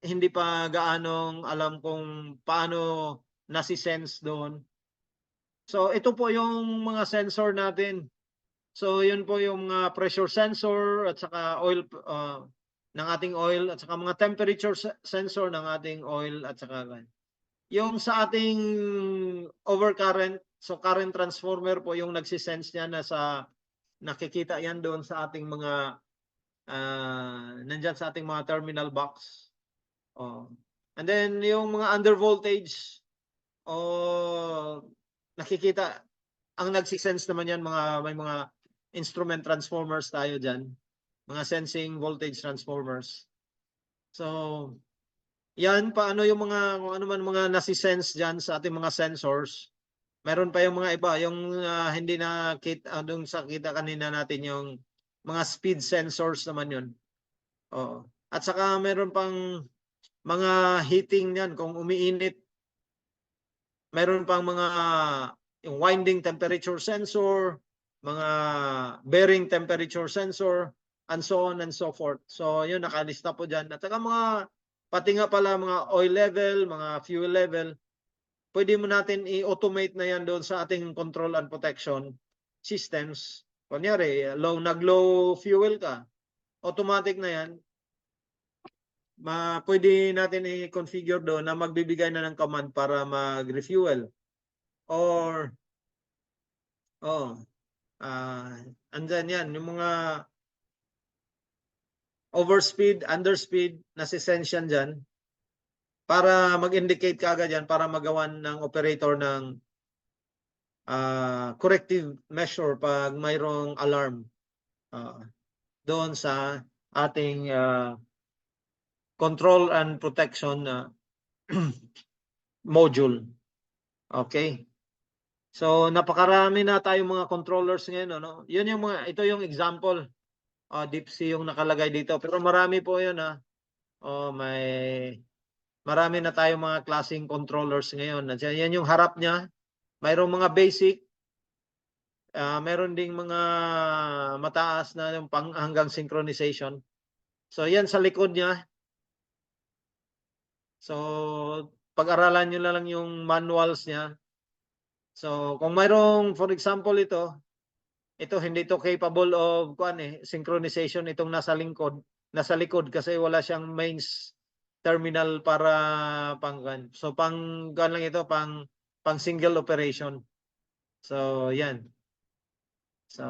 hindi pa gaanong alam kung paano nasi-sense doon. So ito po yung mga sensor natin. So yun po yung pressure sensor at saka oil ng ating oil at saka mga temperature sensor ng ating oil at saka yung sa ating overcurrent, so current transformer po yung nagsisense niya na nakikita yan doon sa ating mga nandyan sa ating mga terminal box. And then yung mga under voltage nakikita, ang nagsisense naman yan, may mga instrument transformers tayo dyan, mga sensing voltage transformers. So, yan, paano yung kung ano man mga nasi-sense dyan sa ating mga sensors. Meron pa yung mga iba, yung hindi na doon sa kita kanina natin, yung mga speed sensors naman yun. At saka meron pang mga heating yan, kung umiinit. Meron pang mga yung winding temperature sensor, mga bearing temperature sensor, and so on and so forth. So, yun, nakalista po dyan. At saka pati nga pala mga oil level, mga fuel level, pwede mo natin i-automate na yan doon sa ating control and protection systems. Kunyari, nag-low fuel ka, automatic na yan. Pwede natin i-configure doon na magbibigay na ng command para mag-refuel. Or, andyan yan, yung mga overspeed, underspeed, nasi-sense yan dyan, para mag-indicate ka agad yan, para magawan ng operator ng corrective measure pag mayroong alarm doon sa ating control and protection module. Okay. So napakarami na tayong mga controllers ngayon, no? Yun yung ito yung example. Deep sea yung nakalagay dito, pero marami po 'yun marami na tayong mga klaseng controllers ngayon. Yan yung harap niya. Mayroong mga basic, meron ding mga mataas na yung hanggang synchronization. So yan sa likod niya. So pag-aralan niyo lang yung manuals niya. So kung mayroong, for example, ito hindi to capable of synchronization itong nasa likod kasi wala siyang mains terminal para so pang lang ito, pang single operation. So yan. So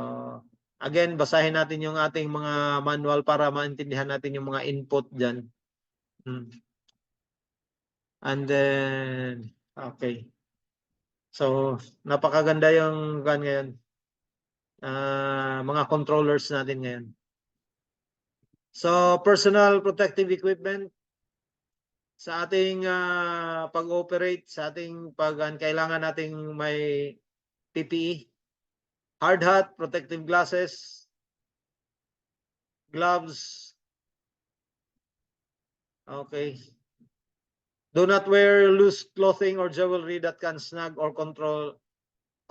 again, basahin natin yung ating mga manual para maintindihan natin yung mga input diyan. And then okay. So napakaganda yung ngayon. Mga controllers natin ngayon. So personal protective equipment sa ating pag-operate, sa ating kailangan nating may PPE, hard hat, protective glasses, gloves. Okay. Do not wear loose clothing or jewelry that can snag or control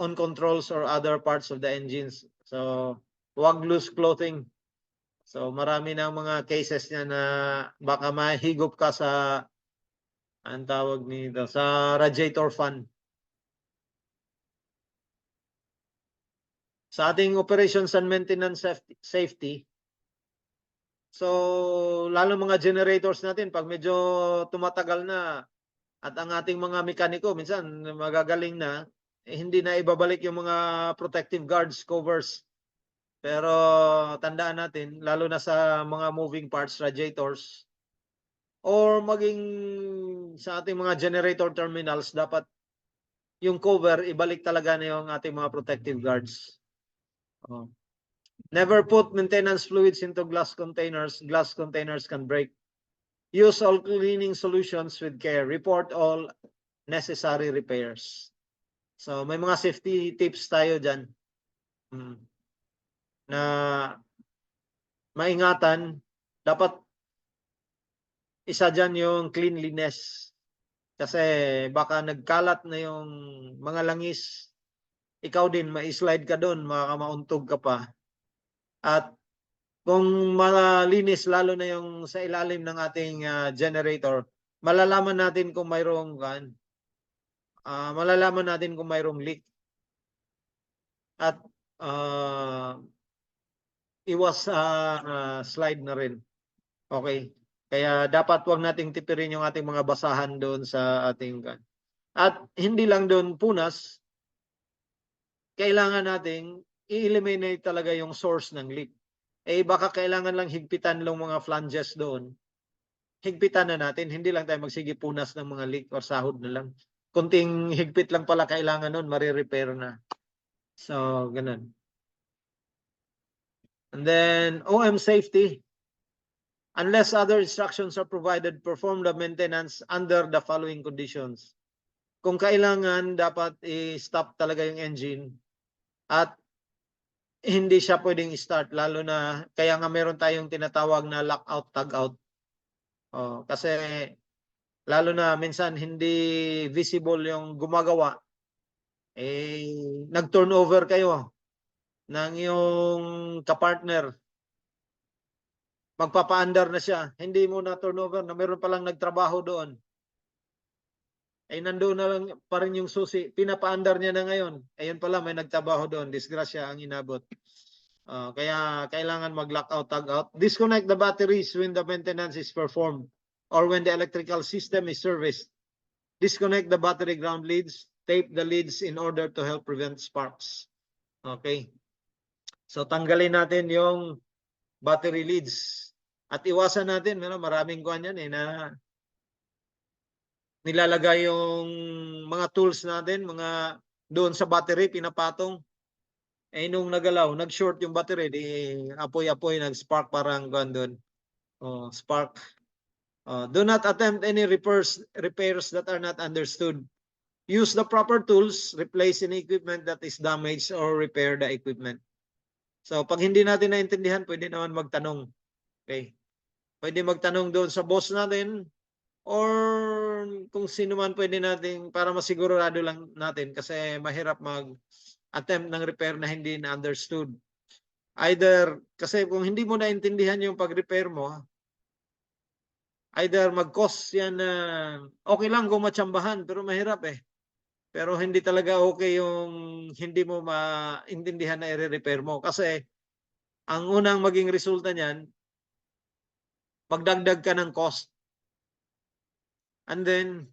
on controls or other parts of the engines. So, huwag loose clothing. So, marami na mga cases niya na baka mahigop ka sa ang tawag nito, sa radiator fan. Sa ating operations and maintenance safety, so lalo mga generators natin pag medyo tumatagal na at ang ating mga mekaniko minsan magagaling na, hindi na ibabalik yung mga protective guards, covers. Pero tandaan natin, lalo na sa mga moving parts, radiators, or maging sa ating mga generator terminals, dapat yung cover, ibalik talaga na yung ating mga protective guards. Never put maintenance fluids into glass containers. Glass containers can break. Use all cleaning solutions with care. Report all necessary repairs. So may mga safety tips tayo dyan na maingatan. Dapat isa dyan yung cleanliness. Kasi baka nagkalat na yung mga langis. Ikaw din, ma-slide ka doon, makamauntog ka pa. At kung malinis, lalo na yung sa ilalim ng ating generator, malalaman natin kung mayroong leak. At iwas slide na rin. Okay. Kaya dapat wag nating tipirin yung ating mga basahan doon sa ating At hindi lang doon punas, kailangan nating i-eliminate talaga yung source ng leak. Baka kailangan lang higpitan lang mga flanges doon. Higpitan na natin, hindi lang tayo magsige punas ng mga leak or sahod na lang. Kunting higpit lang pala kailangan noon, mare-repair na. So, ganun. And then, OM safety. Unless other instructions are provided, perform the maintenance under the following conditions. Kung kailangan, dapat i-stop talaga yung engine at hindi siya pwedeng i-start, lalo na kaya nga meron tayong tinatawag na lockout, tagout. Kasi lalo na minsan hindi visible yung gumagawa, nag-turnover kayo ng yung kapartner, magpapa-under na siya, hindi mo na turnover na meron palang nagtrabaho doon, nandoon na lang pa rin yung susi, pinapa-under niya na ngayon, ayun pala may nagtrabaho doon, disgrasya ang inabot. Kaya kailangan mag-lockout, tag-out. Disconnect the batteries when the maintenance is performed or when the electrical system is serviced. Disconnect the battery ground leads. Tape the leads in order to help prevent sparks. Okay. So tanggalin natin yung battery leads. At iwasan natin, maraming kuwan yan na nilalagay yung mga tools natin, mga doon sa battery, pinapatong. Nung nagalaw, nag-short yung battery, di apoy-apoy, nag-spark parang doon. Spark. Do not attempt any repairs that are not understood. use the proper tools, replace any equipment that is damaged or repair the equipment. So pag hindi natin naintindihan, pwede naman magtanong. Okay? Pwede magtanong doon sa boss natin or kung sino man pwede natin para masigurado lang natin kasi mahirap mag-attempt ng repair na hindi na understood. Either, kasi kung hindi mo naintindihan yung pag-repair mo, either mag-cost yan na okay lang kung matsambahan pero mahirap eh. Pero hindi talaga okay yung hindi mo maintindihan na i-repair mo. Kasi ang unang maging resulta niyan, magdagdag ka ng cost. And then,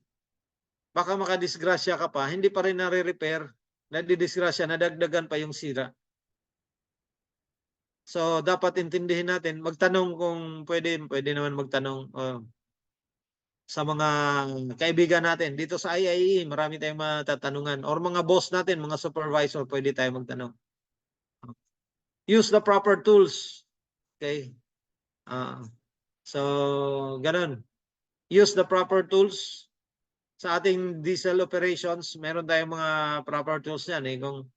baka makadisgrasya ka pa, hindi pa rin nare-repair, nadidisgrasya, nadagdagan pa yung sira. So, dapat intindihin natin, magtanong kung pwede naman magtanong sa mga kaibigan natin. Dito sa IIE, marami tayong matatanungan. Or mga boss natin, mga supervisor, pwede tayo magtanong. Use the proper tools. Okay? So, ganun. Use the proper tools. Sa ating diesel operations, meron tayong mga proper tools yan. Kung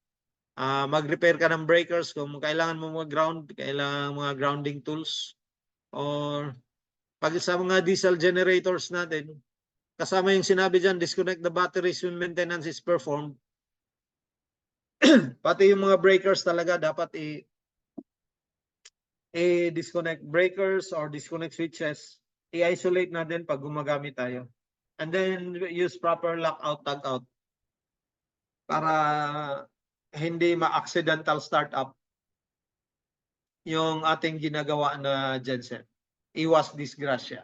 mag-repair ka ng breakers, kung kailangan mo mag-ground, kailangan mga grounding tools. Or pag sa mga diesel generators natin, kasama yung sinabi dyan, disconnect the batteries when maintenance is performed. Pati yung mga breakers talaga dapat i-disconnect breakers or disconnect switches. I-isolate natin pag gumagamit tayo. And then use proper lockout, tagout para hindi ma-accidental startup yung ating ginagawa na genset. Iwas disgrasya.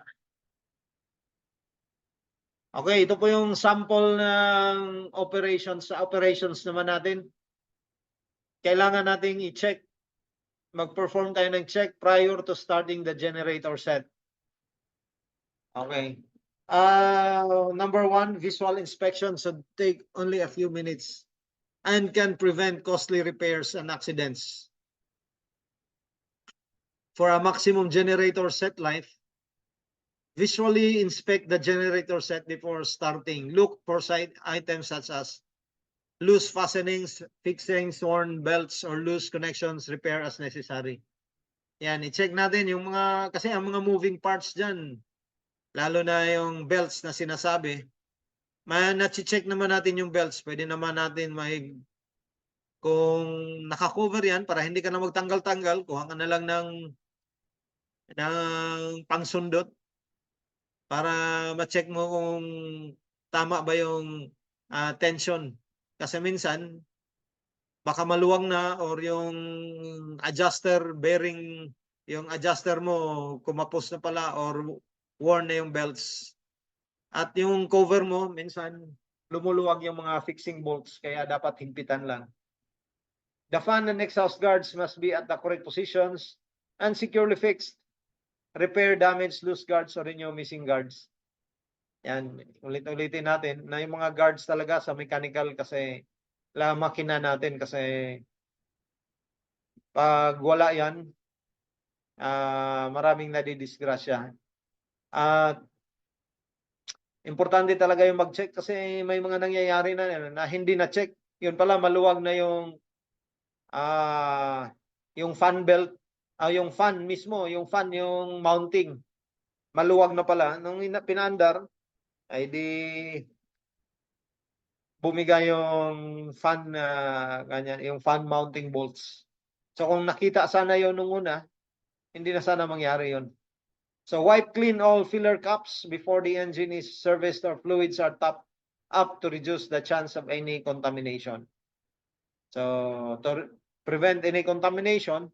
Okay, ito po yung sample ng operations. Sa operations naman natin, kailangan nating i-check. Mag-perform tayo ng check prior to starting the generator set. Okay. Number one, visual inspection should take only a few minutes and can prevent costly repairs and accidents. For a maximum generator set life, visually inspect the generator set before starting. Look for side items such as loose fastenings, fixings, worn belts, or loose connections. Repair as necessary. Yan, i-check natin yung mga, kasi ang mga moving parts dyan, lalo na yung belts na sinasabi, na-check naman natin yung belts. Pwede naman natin kung naka-cover yan, para hindi ka na magtanggal-tanggal, kuha ka na lang ng pangsundot para ma-check mo kung tama ba yung tension. Kasi minsan, baka maluwang na or yung adjuster bearing, yung adjuster mo kumapos na pala or worn na yung belts. At yung cover mo, minsan lumuluwag yung mga fixing bolts kaya dapat higpitan lang. The fan and exhaust guards must be at the correct positions and securely fixed. Repair damaged loose guards or renew missing guards. Yan, ulit-ulitin natin na yung mga guards talaga sa mechanical kasi makina natin kasi pag wala yan, maraming nadidisgrasya. At importante talaga yung mag-check kasi may mga nangyayari na hindi na-check. Yun pala, maluwag na yung fan belt, yung fan mismo, yung fan, yung mounting. Maluwag na pala. Nung pinaandar, ay di bumiga yung fan ganyan, yung fan mounting bolts. So kung nakita sana yon nung una, hindi na sana mangyari yon. So wipe clean all filler cups before the engine is serviced or fluids are topped up to reduce the chance of any contamination. So to prevent any contamination,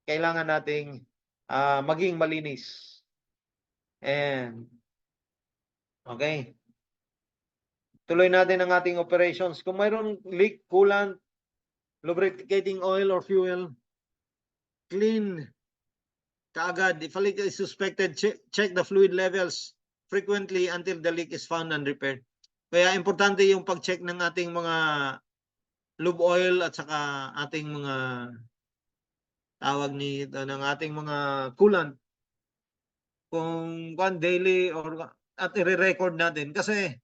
kailangan nating maging malinis. And okay. Tuloy natin ang ating operations. Kung mayroong leak, coolant, lubricating oil or fuel, clean kaagad. If a leak is suspected, check the fluid levels frequently until the leak is found and repaired. Kaya importante yung pag-check ng ating mga lube oil at saka ating mga ng ating mga coolant. Kung daily or at i-record natin kasi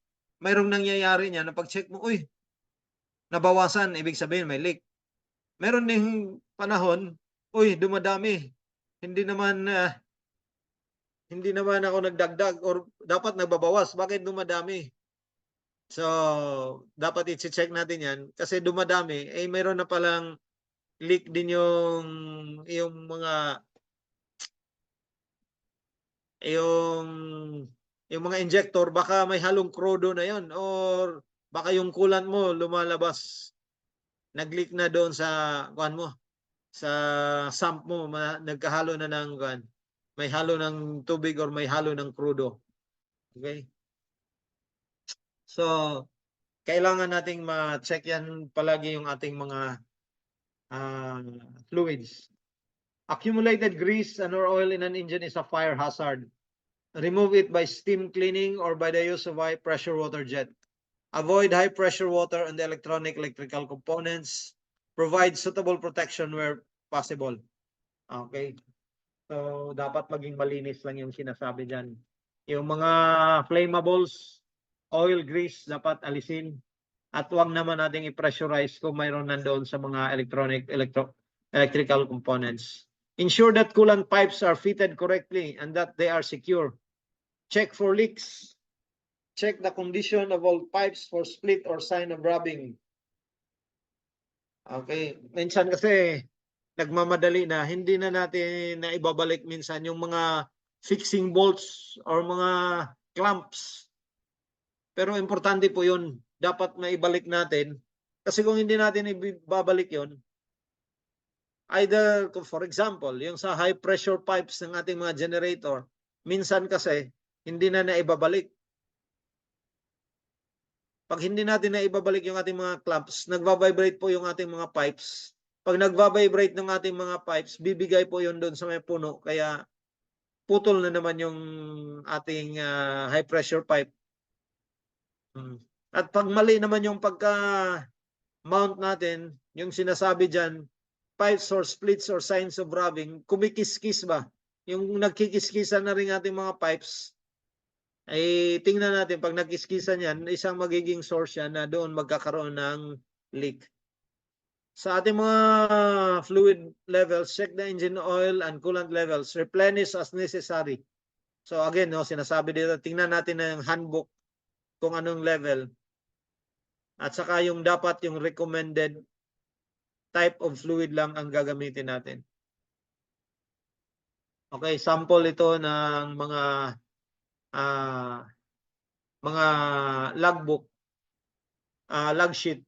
mayroong nangyayari niya na pag-check mo, uy, nabawasan, ibig sabihin may leak. Meron ding panahon, uy, dumadami. Hindi naman ako nagdagdag or dapat nagbabawas. Bakit dumadami? So, dapat i-check natin yan kasi dumadami, mayroon na palang leak din yung mga injector, baka may halong crudo na yon or baka yung coolant mo lumalabas, nag-leak na doon sa sa sump mo, nagkahalo na ng may halo ng tubig or may halo ng crudo. Okay? So, kailangan nating ma-check yan palagi yung ating mga fluids. Accumulated grease and or oil in an engine is a fire hazard. Remove it by steam cleaning or by the use of high pressure water jet. Avoid high pressure water on the electrical components. Provide suitable protection where possible. Okay. So, dapat maging malinis lang yung sinasabi dyan. Yung mga flammables, oil, grease, dapat alisin. At huwag naman nating i-pressurize kung mayroon nandoon sa mga electrical components. Ensure that coolant pipes are fitted correctly and that they are secure. Check for leaks. Check the condition of all pipes for split or sign of rubbing. Okay. Minsan kasi nagmamadali na, hindi na natin na ibabalik minsan yung mga fixing bolts or mga clamps. Pero importante po yun. Dapat maibalik natin. Kasi kung hindi natin ibabalik yun, either, for example, yung sa high pressure pipes ng ating mga generator, minsan kasi hindi na naibabalik. Pag hindi natin naibabalik yung ating mga clamps, nagva-vibrate po yung ating mga pipes. Pag nagva-vibrate ng ating mga pipes, bibigay po yun doon sa may puno. Kaya putol na naman yung ating high pressure pipe. At pag mali naman yung pagka-mount natin, yung sinasabi dyan, pipes or splits or signs of rubbing, kumikis-kis ba? Yung nagkikiskisan na rin ating mga pipes, ay tingnan natin, pag nagkiskisan yan, isang magiging source yan na doon magkakaroon ng leak. Sa ating mga fluid levels, check the engine oil and coolant levels. Replenish as necessary. So again, sinasabi dito, tingnan natin na yung handbook kung anong level. At saka yung dapat yung recommended type of fluid lang ang gagamitin natin. Okay, sample ito ng mga logbook, log sheet.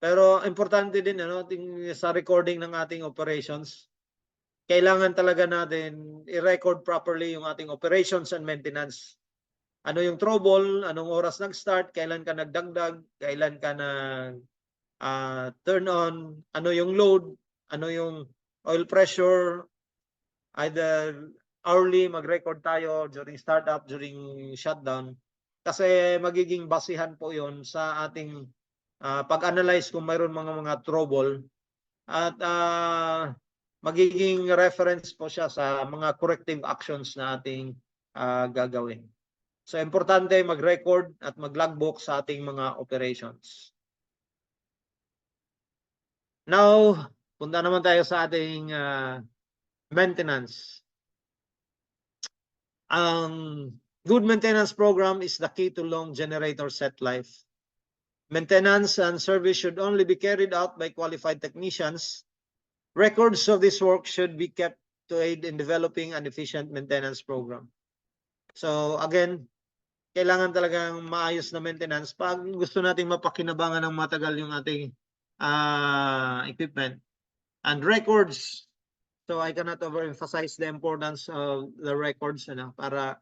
Pero importante din sa recording ng ating operations, kailangan talaga natin i-record properly yung ating operations and maintenance. Ano yung trouble, anong oras nag-start, kailan ka nagdagdag, kailan ka turn on, ano yung load, ano yung oil pressure, either hourly, mag-record tayo during startup, during shutdown. Kasi magiging basihan po yon sa ating pag-analyze kung mayroon mga trouble at magiging reference po siya sa mga corrective actions na ating gagawin. So, importante mag-record at mag-logbook sa ating mga operations. Now, punta naman tayo sa ating maintenance. Good maintenance program is the key to long generator set life. Maintenance and service should only be carried out by qualified technicians. Records of this work should be kept to aid in developing an efficient maintenance program. So again, kailangan talagang maayos na maintenance pag gusto nating mapakinabangan ng matagal yung ating equipment. And records, so I cannot overemphasize the importance of the records para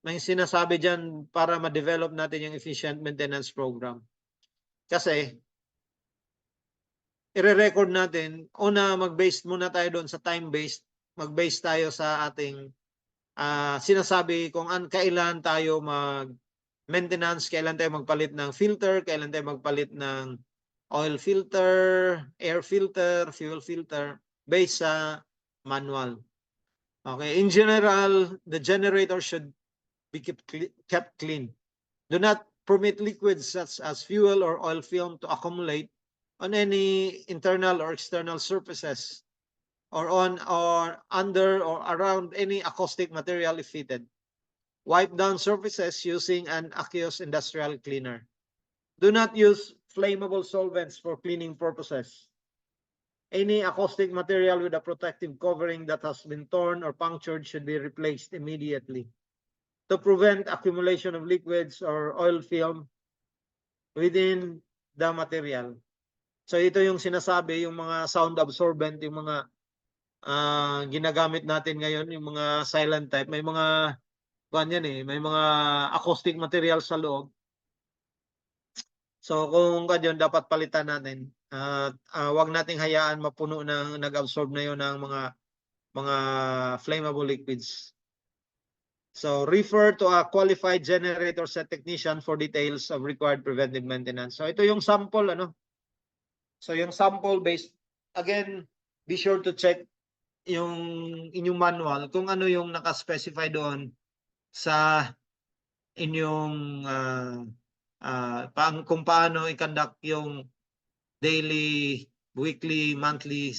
may sinasabi dyan para ma-develop natin yung efficient maintenance program. Kasi i-record natin, mag-base muna tayo doon sa time-based, mag-base tayo sa ating sinasabi kung kailan tayo mag-maintenance, kailan tayo magpalit ng filter, kailan tayo magpalit ng oil filter, air filter, fuel filter, based sa manual. Okay, in general, the generator should be kept clean. Do not permit liquids such as fuel or oil film to accumulate on any internal or external surfaces or on or under or around any acoustic material if fitted. Wipe down surfaces using an aqueous industrial cleaner. Do not use flammable solvents for cleaning purposes. Any acoustic material with a protective covering that has been torn or punctured should be replaced immediately. To prevent accumulation of liquids or oil film within the material. So ito yung sinasabi, yung mga sound absorbent, yung mga ginagamit natin ngayon, yung mga silent type, may mga may mga acoustic material sa loob. So kung ganyan, dapat palitan natin. Wag nating hayaan mapuno ng nag-absorb na yun ng mga flammable liquids. So refer to a qualified generator set technician for details of required preventive maintenance. So ito yung sample, So yung sample based, again, be sure to check yung inyong manual kung ano yung naka-specify doon sa inyong kung paano i-conduct yung daily, weekly, monthly,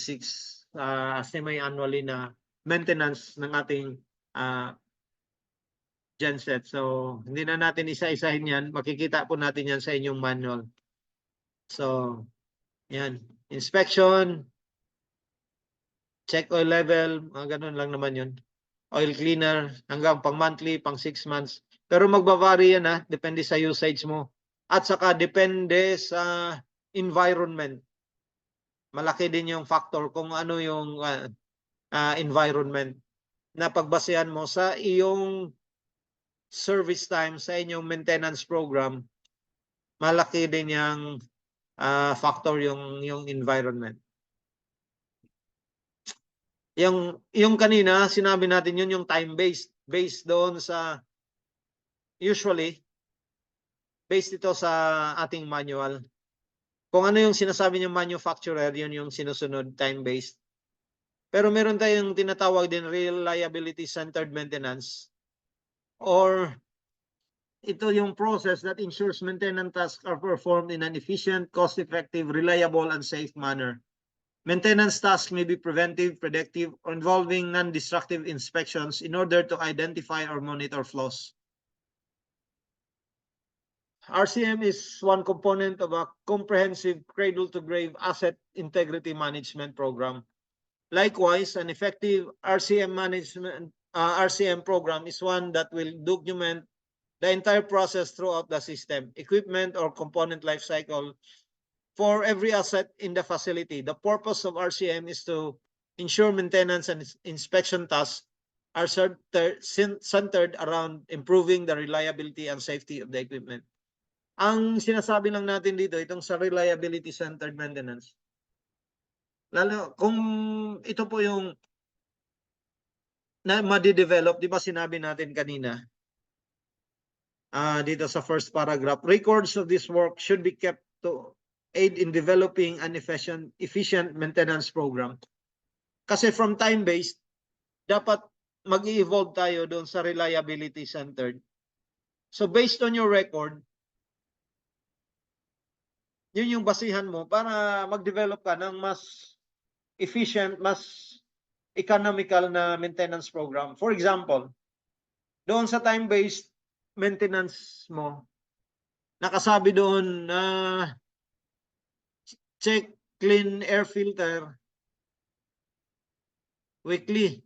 semi-annually na maintenance ng ating genset. So, hindi na natin isa-isahin yan. Makikita po natin yan sa inyong manual. So, yan. Inspection, check oil level, mga ganun lang naman yun. Oil cleaner, hanggang pang monthly, pang 6 months. Pero magbavary yan depende sa usage mo. At saka depende sa environment. Malaki din yung factor kung ano yung environment na pagbasehan mo sa iyong service time, sa inyong maintenance program. Malaki din yung factor yung environment. Yung kanina, sinabi natin yun yung time-based. Based doon sa, usually, based ito sa ating manual. Kung ano yung sinasabi ng manufacturer, yun yung sinusunod, time-based. Pero meron tayong tinatawag din reliability-centered maintenance. Or ito yung process that ensures maintenance tasks are performed in an efficient, cost-effective, reliable, and safe manner. Maintenance tasks may be preventive, predictive, or involving non-destructive inspections in order to identify or monitor flaws. RCM is one component of a comprehensive cradle-to-grave asset integrity management program. Likewise, an effective RCM program is one that will document the entire process throughout the system, equipment or component life cycle for every asset in the facility. The purpose of RCM is to ensure maintenance and inspection tasks are centered around improving the reliability and safety of the equipment. Ang sinasabi lang natin dito, itong sa reliability-centered maintenance, lalo kung ito po yung na madi-develop, di ba sinabi natin kanina, dito sa first paragraph, records of this work should be kept to aid in developing an efficient maintenance program. Kasi from time-based, dapat mag-evolve tayo doon sa reliability-centered. So based on your record, yun yung basihan mo para mag-develop ka ng mas efficient, mas economical na maintenance program. For example, doon sa time-based maintenance mo, nakasabi doon na check clean air filter weekly.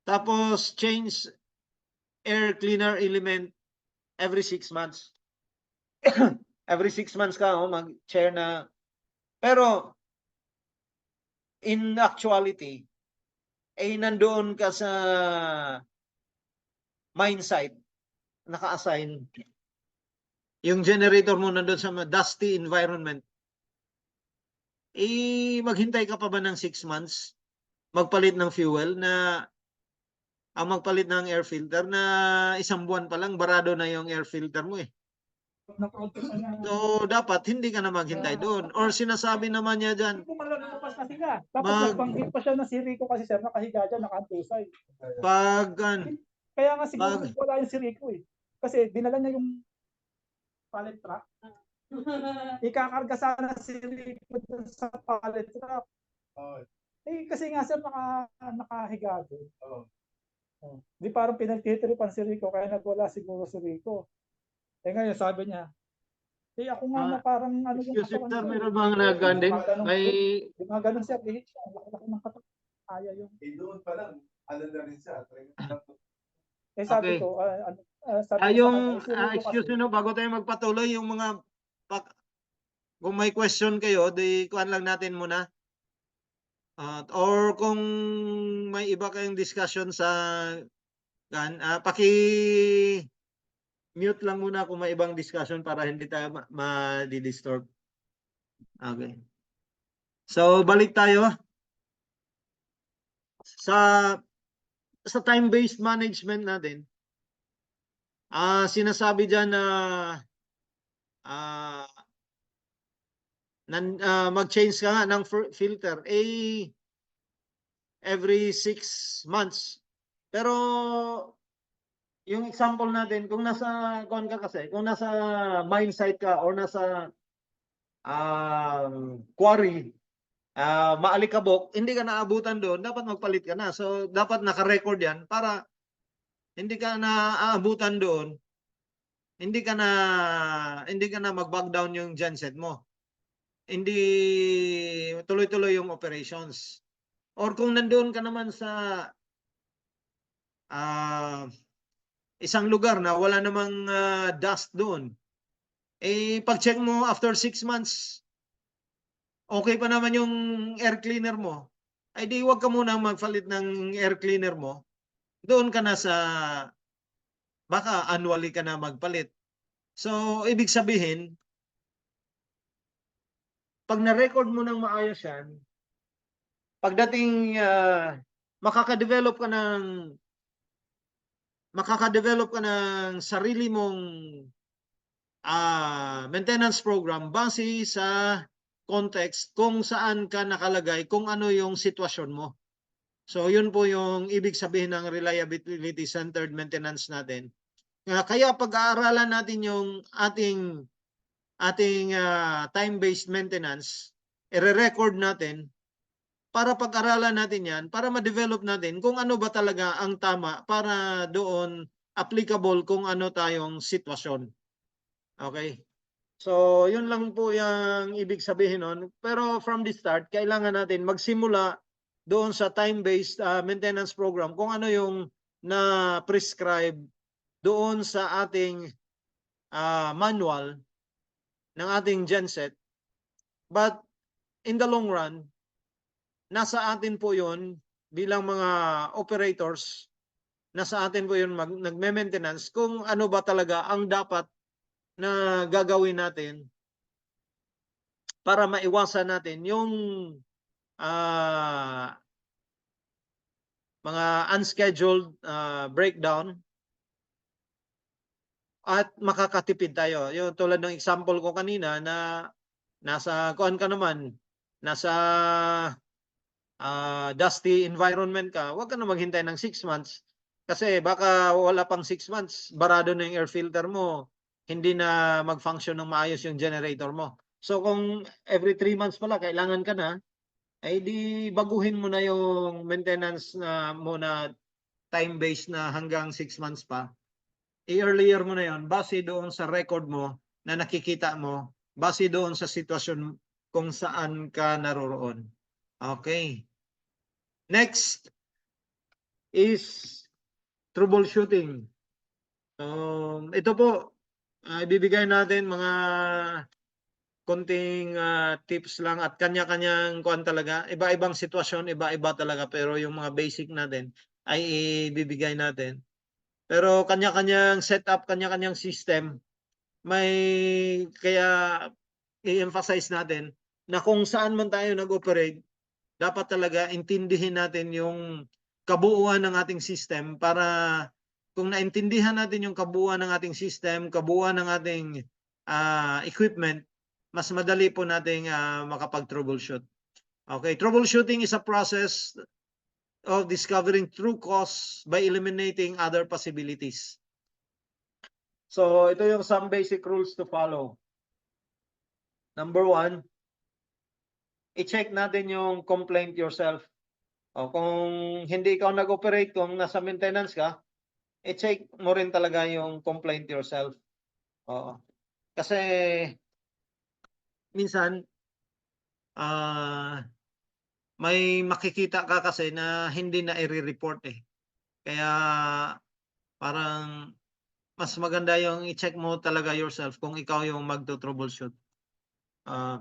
Tapos change air cleaner element every 6 months. Every 6 months ka mag-share na. Pero in actuality, nandoon ka sa mine site, naka-assign. Yung generator mo nandoon sa dusty environment. Maghintay ka pa ba ng 6 months? Magpalit ng fuel na magpalit ng air filter na 1 buwan pa lang, barado na yung air filter mo . So, dapat hindi ka na maghintay doon. Or sinasabi naman niya dyan, dapat nagbanggit pa siya na si Rico kasi sir, nakahiga dyan, nakaantusay. Pag Kaya nga siguro wala yung si Rico . Kasi dinala niya yung pallet truck. Ikakarga sana si Rico dun sa pallet truck. Kasi nga sir, nakahiga doon. Di parang pinagtitripan si Rico, kaya nagwala siguro si Rico. Ngayon sabi niya, ako nga na parang ano yung Excuse me, katawan sir, ko. meron bang nagandin? May Gumaganon siya, bihit siya. Laki-laki ng katawan. Kaya yung. Doon pa lang, ano na rin siya. Sabi Okay. ko, sabi ko sa kanya, si Rico excuse kasi. me, no, bago tayo magpatuloy, yung mga kung may question kayo, di kuan lang natin muna. Or kung may iba kayong discussion sa paki-mute lang muna kung may ibang discussion para hindi tayo ma-disturb. Okay. So, balik tayo. Sa time-based management natin, sinasabi dyan na mag-change ka nga ng filter every 6 months. Pero yung example natin, kung nasa kung nasa mine site ka or nasa quarry, maalikabok, hindi ka naabutan doon, dapat magpalit ka na. So dapat naka-record yan para hindi ka naaabutan doon, hindi ka na mag-back down yung genset mo. Hindi tuloy-tuloy yung operations. Or kung nandoon ka naman sa isang lugar na wala namang dust doon, pag-check mo after 6 months, okay pa naman yung air cleaner mo, ay di wag ka muna magpalit ng air cleaner mo. Doon ka na baka annually ka na magpalit. So, ibig sabihin, pag na-record mo ng maayos yan, pagdating makaka-develop ka ng sarili mong maintenance program base sa context kung saan ka nakalagay, kung ano yung sitwasyon mo. So, yun po yung ibig sabihin ng reliability-centered maintenance natin. Kaya pag-aaralan natin yung ating time-based maintenance, i-record natin para pag-aralan natin yan, para ma-develop natin kung ano ba talaga ang tama para doon applicable kung ano tayong sitwasyon. Okay? So, yun lang po yung ibig sabihin nun. Pero from the start, kailangan natin magsimula doon sa time-based maintenance program kung ano yung na-prescribe doon sa ating manual ng ating genset. But in the long run, nasa atin po yun bilang mga operators, nasa atin po yun nagme-maintenance kung ano ba talaga ang dapat na gagawin natin para maiwasan natin yung mga unscheduled breakdown at makakatipid tayo. Yung tulad ng example ko kanina na nasa dusty environment ka, huwag ka na maghintay ng 6 months. Kasi baka wala pang 6 months, barado na yung air filter mo, hindi na mag-function ng maayos yung generator mo. So kung every 3 months pala, kailangan ka na, ay di baguhin mo na yung maintenance mo na time-based na hanggang 6 months pa. I-earlier mo na yon base doon sa record mo na nakikita mo, base doon sa sitwasyon kung saan ka naroroon. Okay. Next is troubleshooting. Ito po, ibibigay natin mga konting tips lang at kanya-kanyang kuan talaga. Iba-ibang sitwasyon, iba-iba talaga. Pero yung mga basic natin ay ibibigay natin. Pero kanya-kanyang setup, kanya-kanyang system. Kaya i-emphasize natin na kung saan man tayo nag-operate, dapat talaga intindihin natin yung kabuuan ng ating system para kung naintindihan natin yung kabuuan ng ating system, kabuuan ng ating equipment, mas madali po nating makapag-troubleshoot. Okay, troubleshooting is a process of discovering true cause by eliminating other possibilities. So, ito yung some basic rules to follow. Number 1, i-check natin yung complaint yourself. O, kung hindi ikaw nag-operate, kung nasa maintenance ka, i-check mo rin talaga yung complaint yourself. Oo. Kasi, minsan, may makikita ka kasi na hindi na i-report eh. Kaya, parang, mas maganda yung i-check mo talaga yourself kung ikaw yung magto-troubleshoot.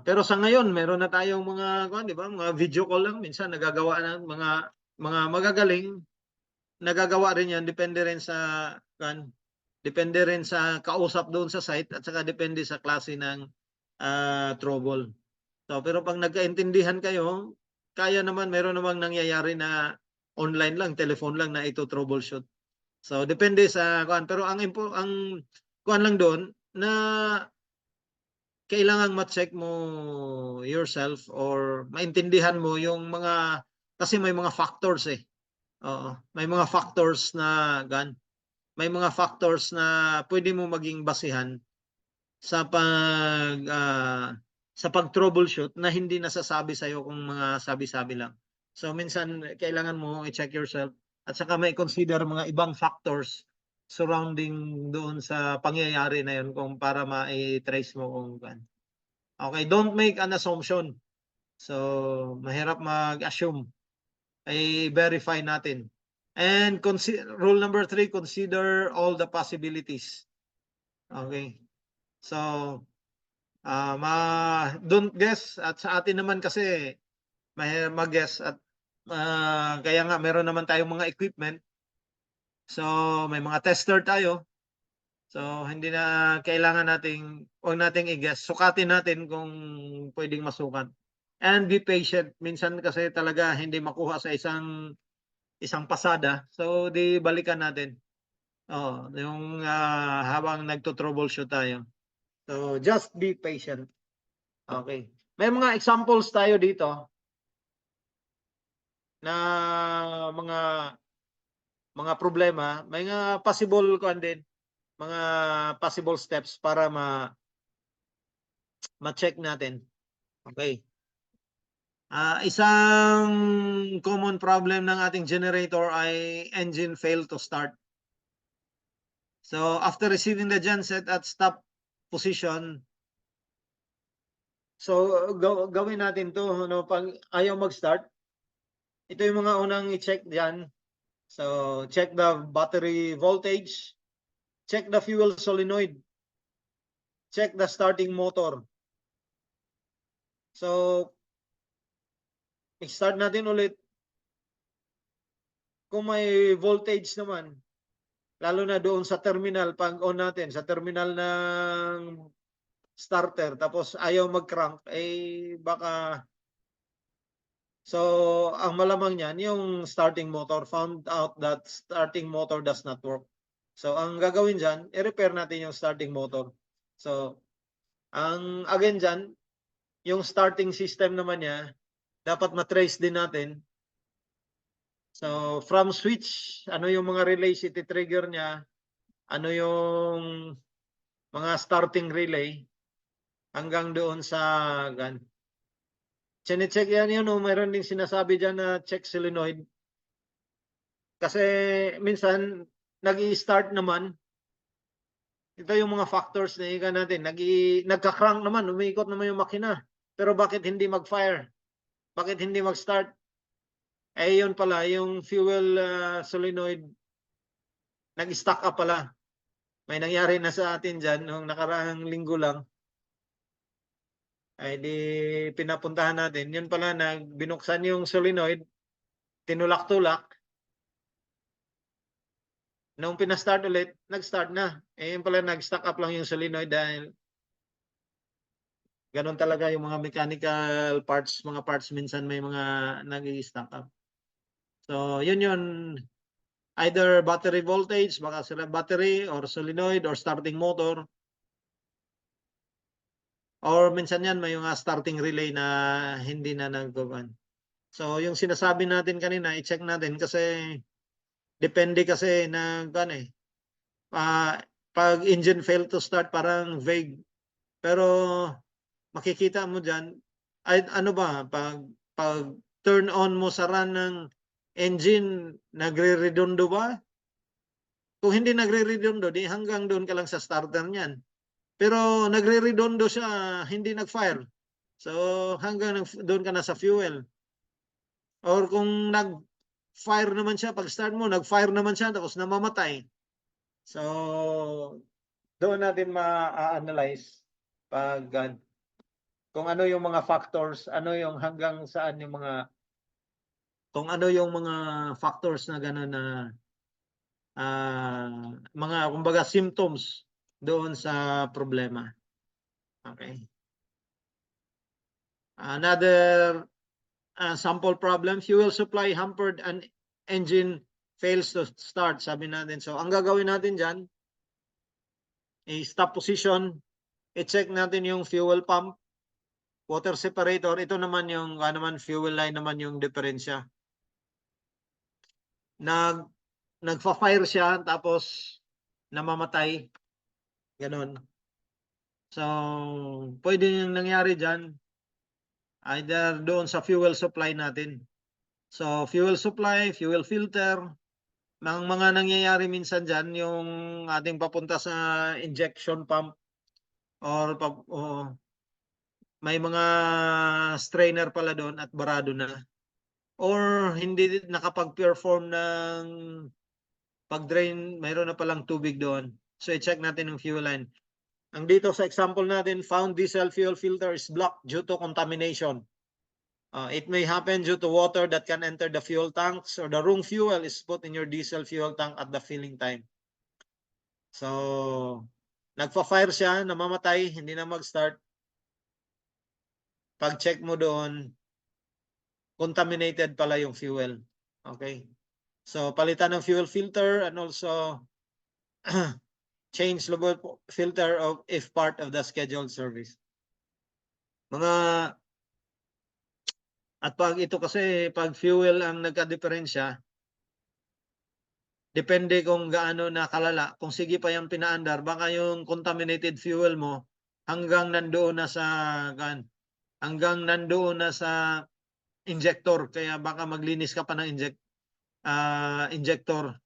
Pero sa ngayon, meron na tayong mga, di ba, mga video call lang. Minsan, nagagawa ng mga magagaling. Nagagawa rin yan. Depende rin sa kausap doon sa site at saka depende sa klase ng trouble. So, pero pag nagkaintindihan kayo, kaya naman, meron namang nangyayari na online lang, telephone lang na ito troubleshoot. So, depende sa pero ang lang doon na kailangan ma-check mo yourself or maintindihan mo yung mga, kasi may mga factors eh. Oo, may mga factors na may mga factors na pwede mo maging basihan sa pag-troubleshoot na hindi nasasabi sa iyo kung mga sabi-sabi lang. So minsan kailangan mo i-check yourself at saka may consider mga ibang factors surrounding doon sa pangyayari na yun kung para ma-trace mo kung Okay, don't make an assumption. So mahirap mag-assume. I-verify natin. And rule number 3, consider all the possibilities. Okay. So, don't guess. At sa atin naman kasi, may mag-guess. At kaya nga, meron naman tayong mga equipment. So, may mga tester tayo. So, hindi na kailangan huwag nating i-guess. Sukatin natin kung pwedeng masukat. And be patient. Minsan kasi talaga hindi makuha sa isang pasada. So, di balikan natin. Yung habang nagto-troubleshoot tayo. So, just be patient. Okay. May mga examples tayo dito na mga problema. May mga possible mga possible steps para ma-check natin. Okay. Isang common problem ng ating generator ay engine fail to start. So, after receiving the genset at stop position, so gawin natin to, pag ayaw mag-start, ito yung mga unang i-check diyan. So, check the battery voltage, check the fuel solenoid, check the starting motor. So, i-start natin ulit. Kung may voltage naman, lalo na doon sa terminal, pag on natin, sa terminal ng starter, tapos ayaw mag-crank, baka. So, ang malamang niyan, yung starting motor, found out that starting motor does not work. So, ang gagawin dyan, i-repair natin yung starting motor. So, again dyan, yung starting system naman niya, dapat matrace din natin. So, from switch, ano yung mga relays iti-trigger niya, ano yung mga starting relay, hanggang doon sa Chine-check yan yun, mayroon din sinasabi dyan na check solenoid. Kasi minsan, nag-i-start naman. Ito yung mga factors na ika natin. Nagka-crank naman, umiikot naman yung makina. Pero bakit hindi mag-fire? Bakit hindi mag-start? Yun pala, yung fuel solenoid, nag-stack up pala. May nangyari na sa atin dyan, nung nakaraang linggo lang. Di pinapuntahan natin. Yun pala, binuksan yung solenoid, tinulak-tulak. Nung pinastart ulit, nag-start na. Yun pala, nag-stack up lang yung solenoid dahil ganun talaga yung mga mechanical parts, mga parts minsan may mga nag-i-stack up. So, yun either battery voltage, baka sila battery or solenoid or starting motor. Or minsan yan, may mga starting relay na hindi na nag-go-on. So, yung sinasabi natin kanina, i-check natin kasi depende kasi na pag engine fail to start, parang vague. Pero makikita mo dyan, ay ano ba, pag turn on mo sa run ng engine, nagre-redondo ba? Kung hindi nagre-redondo, di hanggang doon ka lang sa starter niyan. Pero nagre-redondo siya, hindi nag-fire. So hanggang doon ka na sa fuel. Or kung nag-fire naman siya, pag start mo, nag-fire naman siya, tapos namamatay. So doon natin ma-analyze pag kung ano yung mga factors, ano yung hanggang saan yung kung ano yung mga factors na gano'n na mga kumbaga symptoms doon sa problema. Okay. Another sample problem, fuel supply hampered and engine fails to start, sabi natin. So ang gagawin natin dyan, i-stop position, i-check natin yung fuel pump, water separator, ito naman yung fuel line naman yung diferensya. Nagfa-fire siya tapos namamatay. Ganon. So, pwede yung nangyari dyan either doon sa fuel supply natin. So, fuel supply, fuel filter, mga nangyayari minsan dyan yung ating papunta sa injection pump or may mga strainer pala doon at barado na. Or hindi nakapag-perform ng pag-drain, mayroon na palang tubig doon. So, i-check natin yung fuel line. Ang dito sa example natin, found diesel fuel filter is blocked due to contamination. It may happen due to water that can enter the fuel tanks or the wrong fuel is put in your diesel fuel tank at the filling time. So, nagpa-fire siya, namamatay, hindi na mag-start. Pag-check mo doon, contaminated pala yung fuel. Okay. So, palitan ng fuel filter and also change lubid filter if part of the scheduled service. At pag ito kasi, pag fuel ang nagka-diferensya, depende kung gaano na kalala. Kung sige pa yung pinaandar, baka yung contaminated fuel mo hanggang nandoon na sa injector. Kaya baka maglinis ka pa ng injector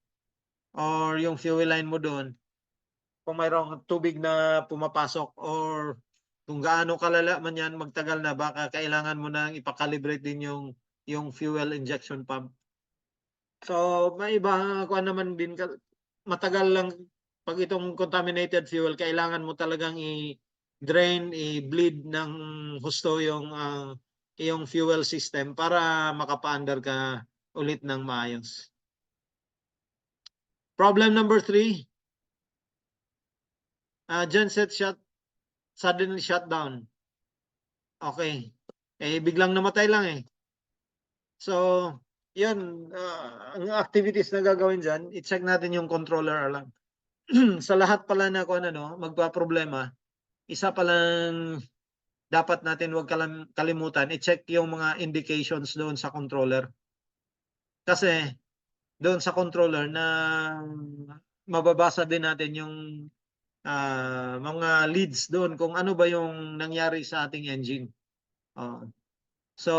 or yung fuel line mo doon. Kung mayroong tubig na pumapasok or kung gaano kalala man yan, magtagal na, baka kailangan mo nang ipakalibrate din yung fuel injection pump. So, may iba ko naman din, matagal lang pag itong contaminated fuel, kailangan mo talagang i-drain, i-bleed ng husto yung fuel system para makapaandar ka ulit ng maayos. Problem number 3. Genset suddenly shut down. Okay. Biglang namatay lang eh. So, yun, ang activities na gagawin dyan, i-check natin yung controller alarm. Sa lahat pala na kung magpa-problema, isa palang dapat natin huwag kalimutan, i-check yung mga indications doon sa controller. Kasi doon sa controller na mababasa din natin yung mga leads doon kung ano ba yung nangyari sa ating engine. So,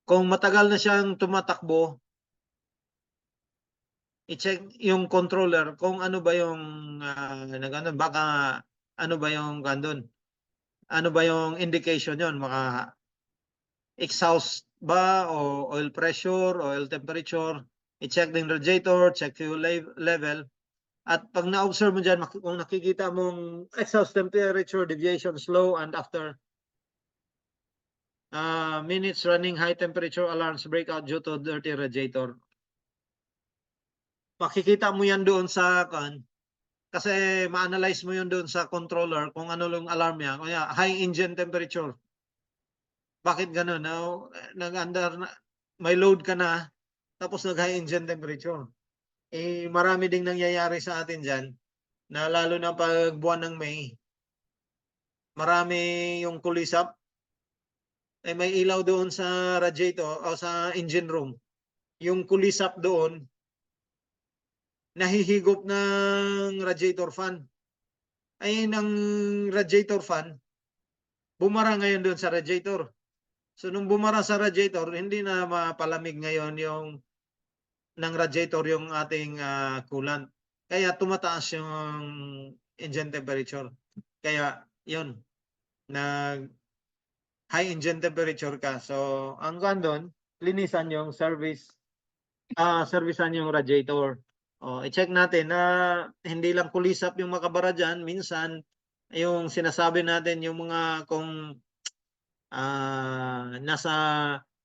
kung matagal na siyang tumatakbo, i-check yung controller kung ano ba yung baka ano ba yung doon. Ano ba yung indication yon? Maka exhaust ba o oil pressure, oil temperature, i-check din radiator, check fuel level. At pag na-observe mo dyan, kung nakikita mong exhaust temperature deviation slow and after minutes running high temperature alarms break out due to dirty radiator. Makikita mo yan doon sa kasi ma-analyze mo yun doon sa controller kung ano yung alarm niya. Kaya high engine temperature. Bakit ganun? May load ka na, tapos nag-high engine temperature. Marami ding nangyayari sa atin dyan, na lalo na pag buwan ng May, marami yung kulisap. May ilaw doon sa radiator o sa engine room. Yung kulisap doon, nahihigop ng radiator fan. Ay, ng radiator fan, bumara ngayon doon sa radiator. So, nung bumara sa radiator, hindi na mapalamig ngayon yung ng radiator yung ating coolant. Kaya tumataas yung engine temperature. Kaya, yun, nag high engine temperature ka. So, ang doon, linisan yung servicean yung radiator. I-check natin na hindi lang kulisap yung makabara dyan. Minsan, yung sinasabi natin, yung mga kung nasa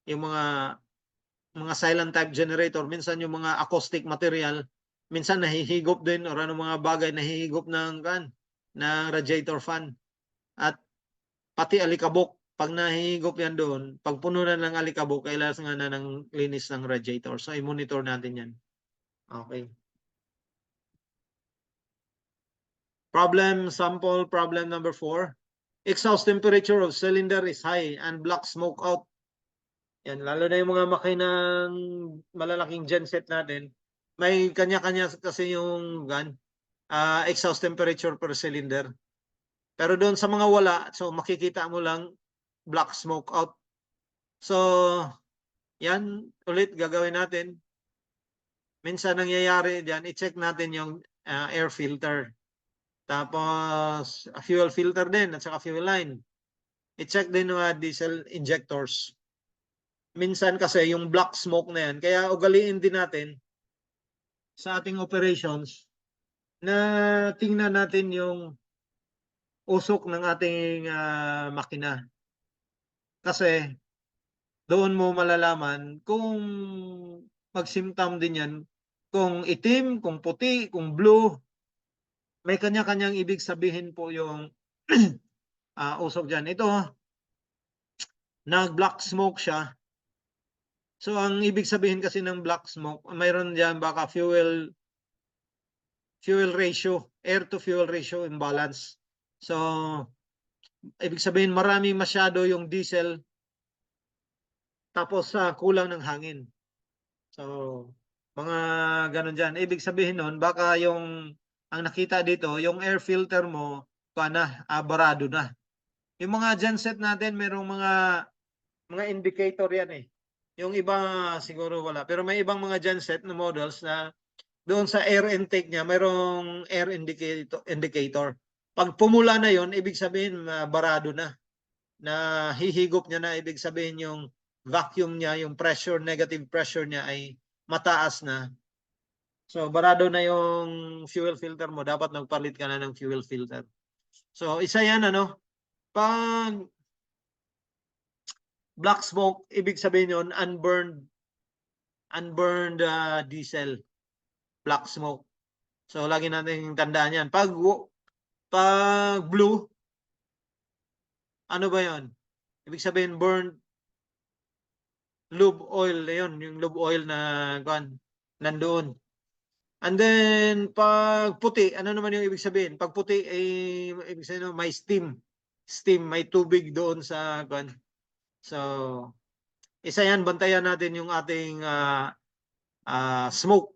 yung mga silent type generator, minsan yung mga acoustic material, minsan nahihigop din or ano mga bagay nahihigop ng radiator fan. At pati alikabok, pag nahihigop yan doon, pag puno na ng alikabok, kailangan na ng linis ng radiator. So, i-monitor natin yan. Okay. Problem number 4. Exhaust temperature of cylinder is high and black smoke out. Yan, lalo na yung mga makinang malalaking genset natin. May kanya-kanya kasi yung exhaust temperature per cylinder. Pero doon sa mga wala, so makikita mo lang black smoke out. So, yan, ulit gagawin natin. Minsan nangyayari dyan, i-check natin yung air filter. Tapos, fuel filter din at saka fuel line. I-check din mga diesel injectors. Minsan kasi yung black smoke na yan, kaya ugaliin din natin sa ating operations na tingnan natin yung usok ng ating makina. Kasi doon mo malalaman kung magsimtam din yan, kung itim, kung puti, kung blue. May kanya-kanyang ibig sabihin po yung usok dyan. Ito, nag-black smoke siya. So, ang ibig sabihin kasi ng black smoke, mayroon dyan baka fuel ratio, air to fuel ratio imbalance. So, ibig sabihin marami masyado yung diesel tapos kulang ng hangin. So, mga ganun dyan. Ibig sabihin nun, baka ang nakita dito, yung air filter mo, barado na. Yung mga genset natin, merong mga indicator yan eh. Yung iba siguro wala. Pero may ibang mga genset na models na doon sa air intake niya, mayroong air indicator. Pag pumula na yon, ibig sabihin barado na. Na hihigop niya na, ibig sabihin yung vacuum niya, yung pressure, negative pressure niya ay mataas na. So, barado na yung fuel filter mo. Dapat nagpalit ka na ng fuel filter. So, isa yan, pag black smoke, ibig sabihin yun, unburned diesel, black smoke. So, lagi natin tandaan yan. Pag blue, ano ba yun? Ibig sabihin, burned lube oil. Yun, yung lube oil na nandoon. And then, pag puti, ano naman yung ibig sabihin? Pag puti, ibig sabihin, may steam. Steam, may tubig doon sa So, isa yan, bantayan natin yung ating smoke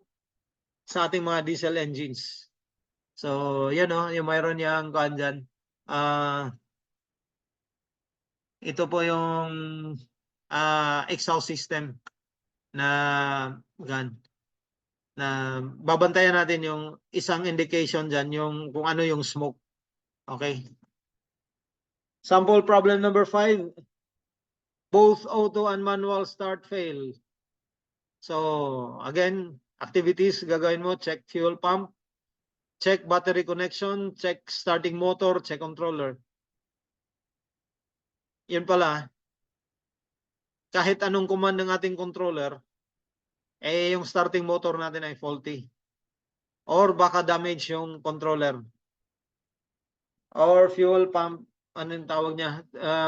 sa ating mga diesel engines. So, yan yung mayroon niyang dyan. Ito po yung exhaust system na na babantayan natin yung isang indication dyan, yung kung ano yung smoke. Okay. Sample problem number 5. Both auto and manual start fail. So, again, activities gagawin mo, check fuel pump, check battery connection, check starting motor, check controller. Yun pala, kahit anong command ng ating controller, yung starting motor natin ay faulty. Or baka damage yung controller. Or fuel pump, anong tawag niya?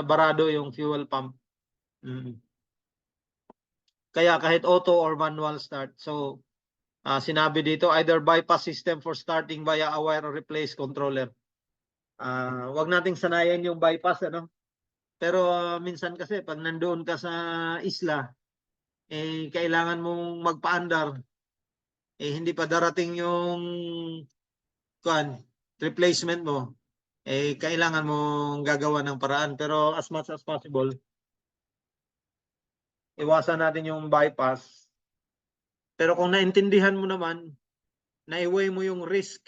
Barado yung fuel pump. Kaya kahit auto or manual start. So, sinabi dito, either bypass system for starting via a wire or replace controller. Wag nating sanayan yung bypass, Pero minsan kasi pag nandoon ka sa isla, kailangan mong magpaandar. hindi pa darating yung replacement mo, kailangan mong gagawa ng paraan. Pero as much as possible, iwasan natin yung bypass. Pero kung naintindihan mo naman, na-weigh mo yung risk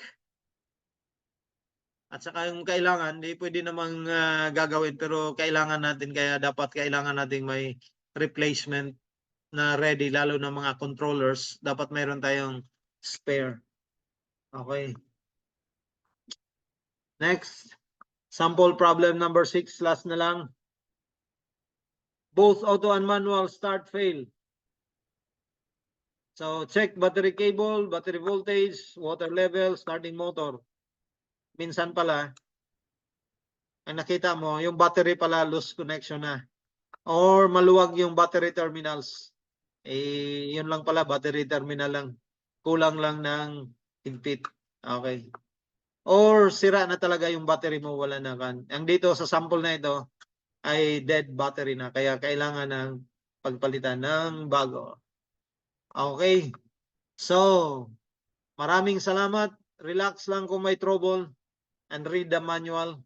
at saka yung kailangan, pwede namang gagawin, pero kailangan natin, kailangan natin may replacement na ready, lalo na mga controllers. Dapat mayroon tayong spare. Okay. Next, sample problem number 6, last na lang. Both auto and manual start fail. So check battery cable, battery voltage, water level, starting motor. Minsan pala, ang nakita mo, yung battery pala loose connection na. Or maluwag yung battery terminals. Yun lang pala, battery terminal lang. Kulang lang ng higpit. Okay. Or sira na talaga yung battery mo, wala na kan. Ang dito sa sample na ito ay dead battery na. Kaya kailangan ng pagpalitan ng bago. Okay. So, maraming salamat. Relax lang kung may trouble and read the manual.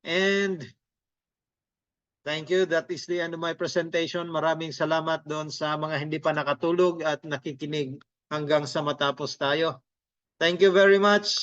And thank you. That is the end of my presentation. Maraming salamat doon sa mga hindi pa nakatulog at nakikinig hanggang sa matapos tayo. Thank you very much.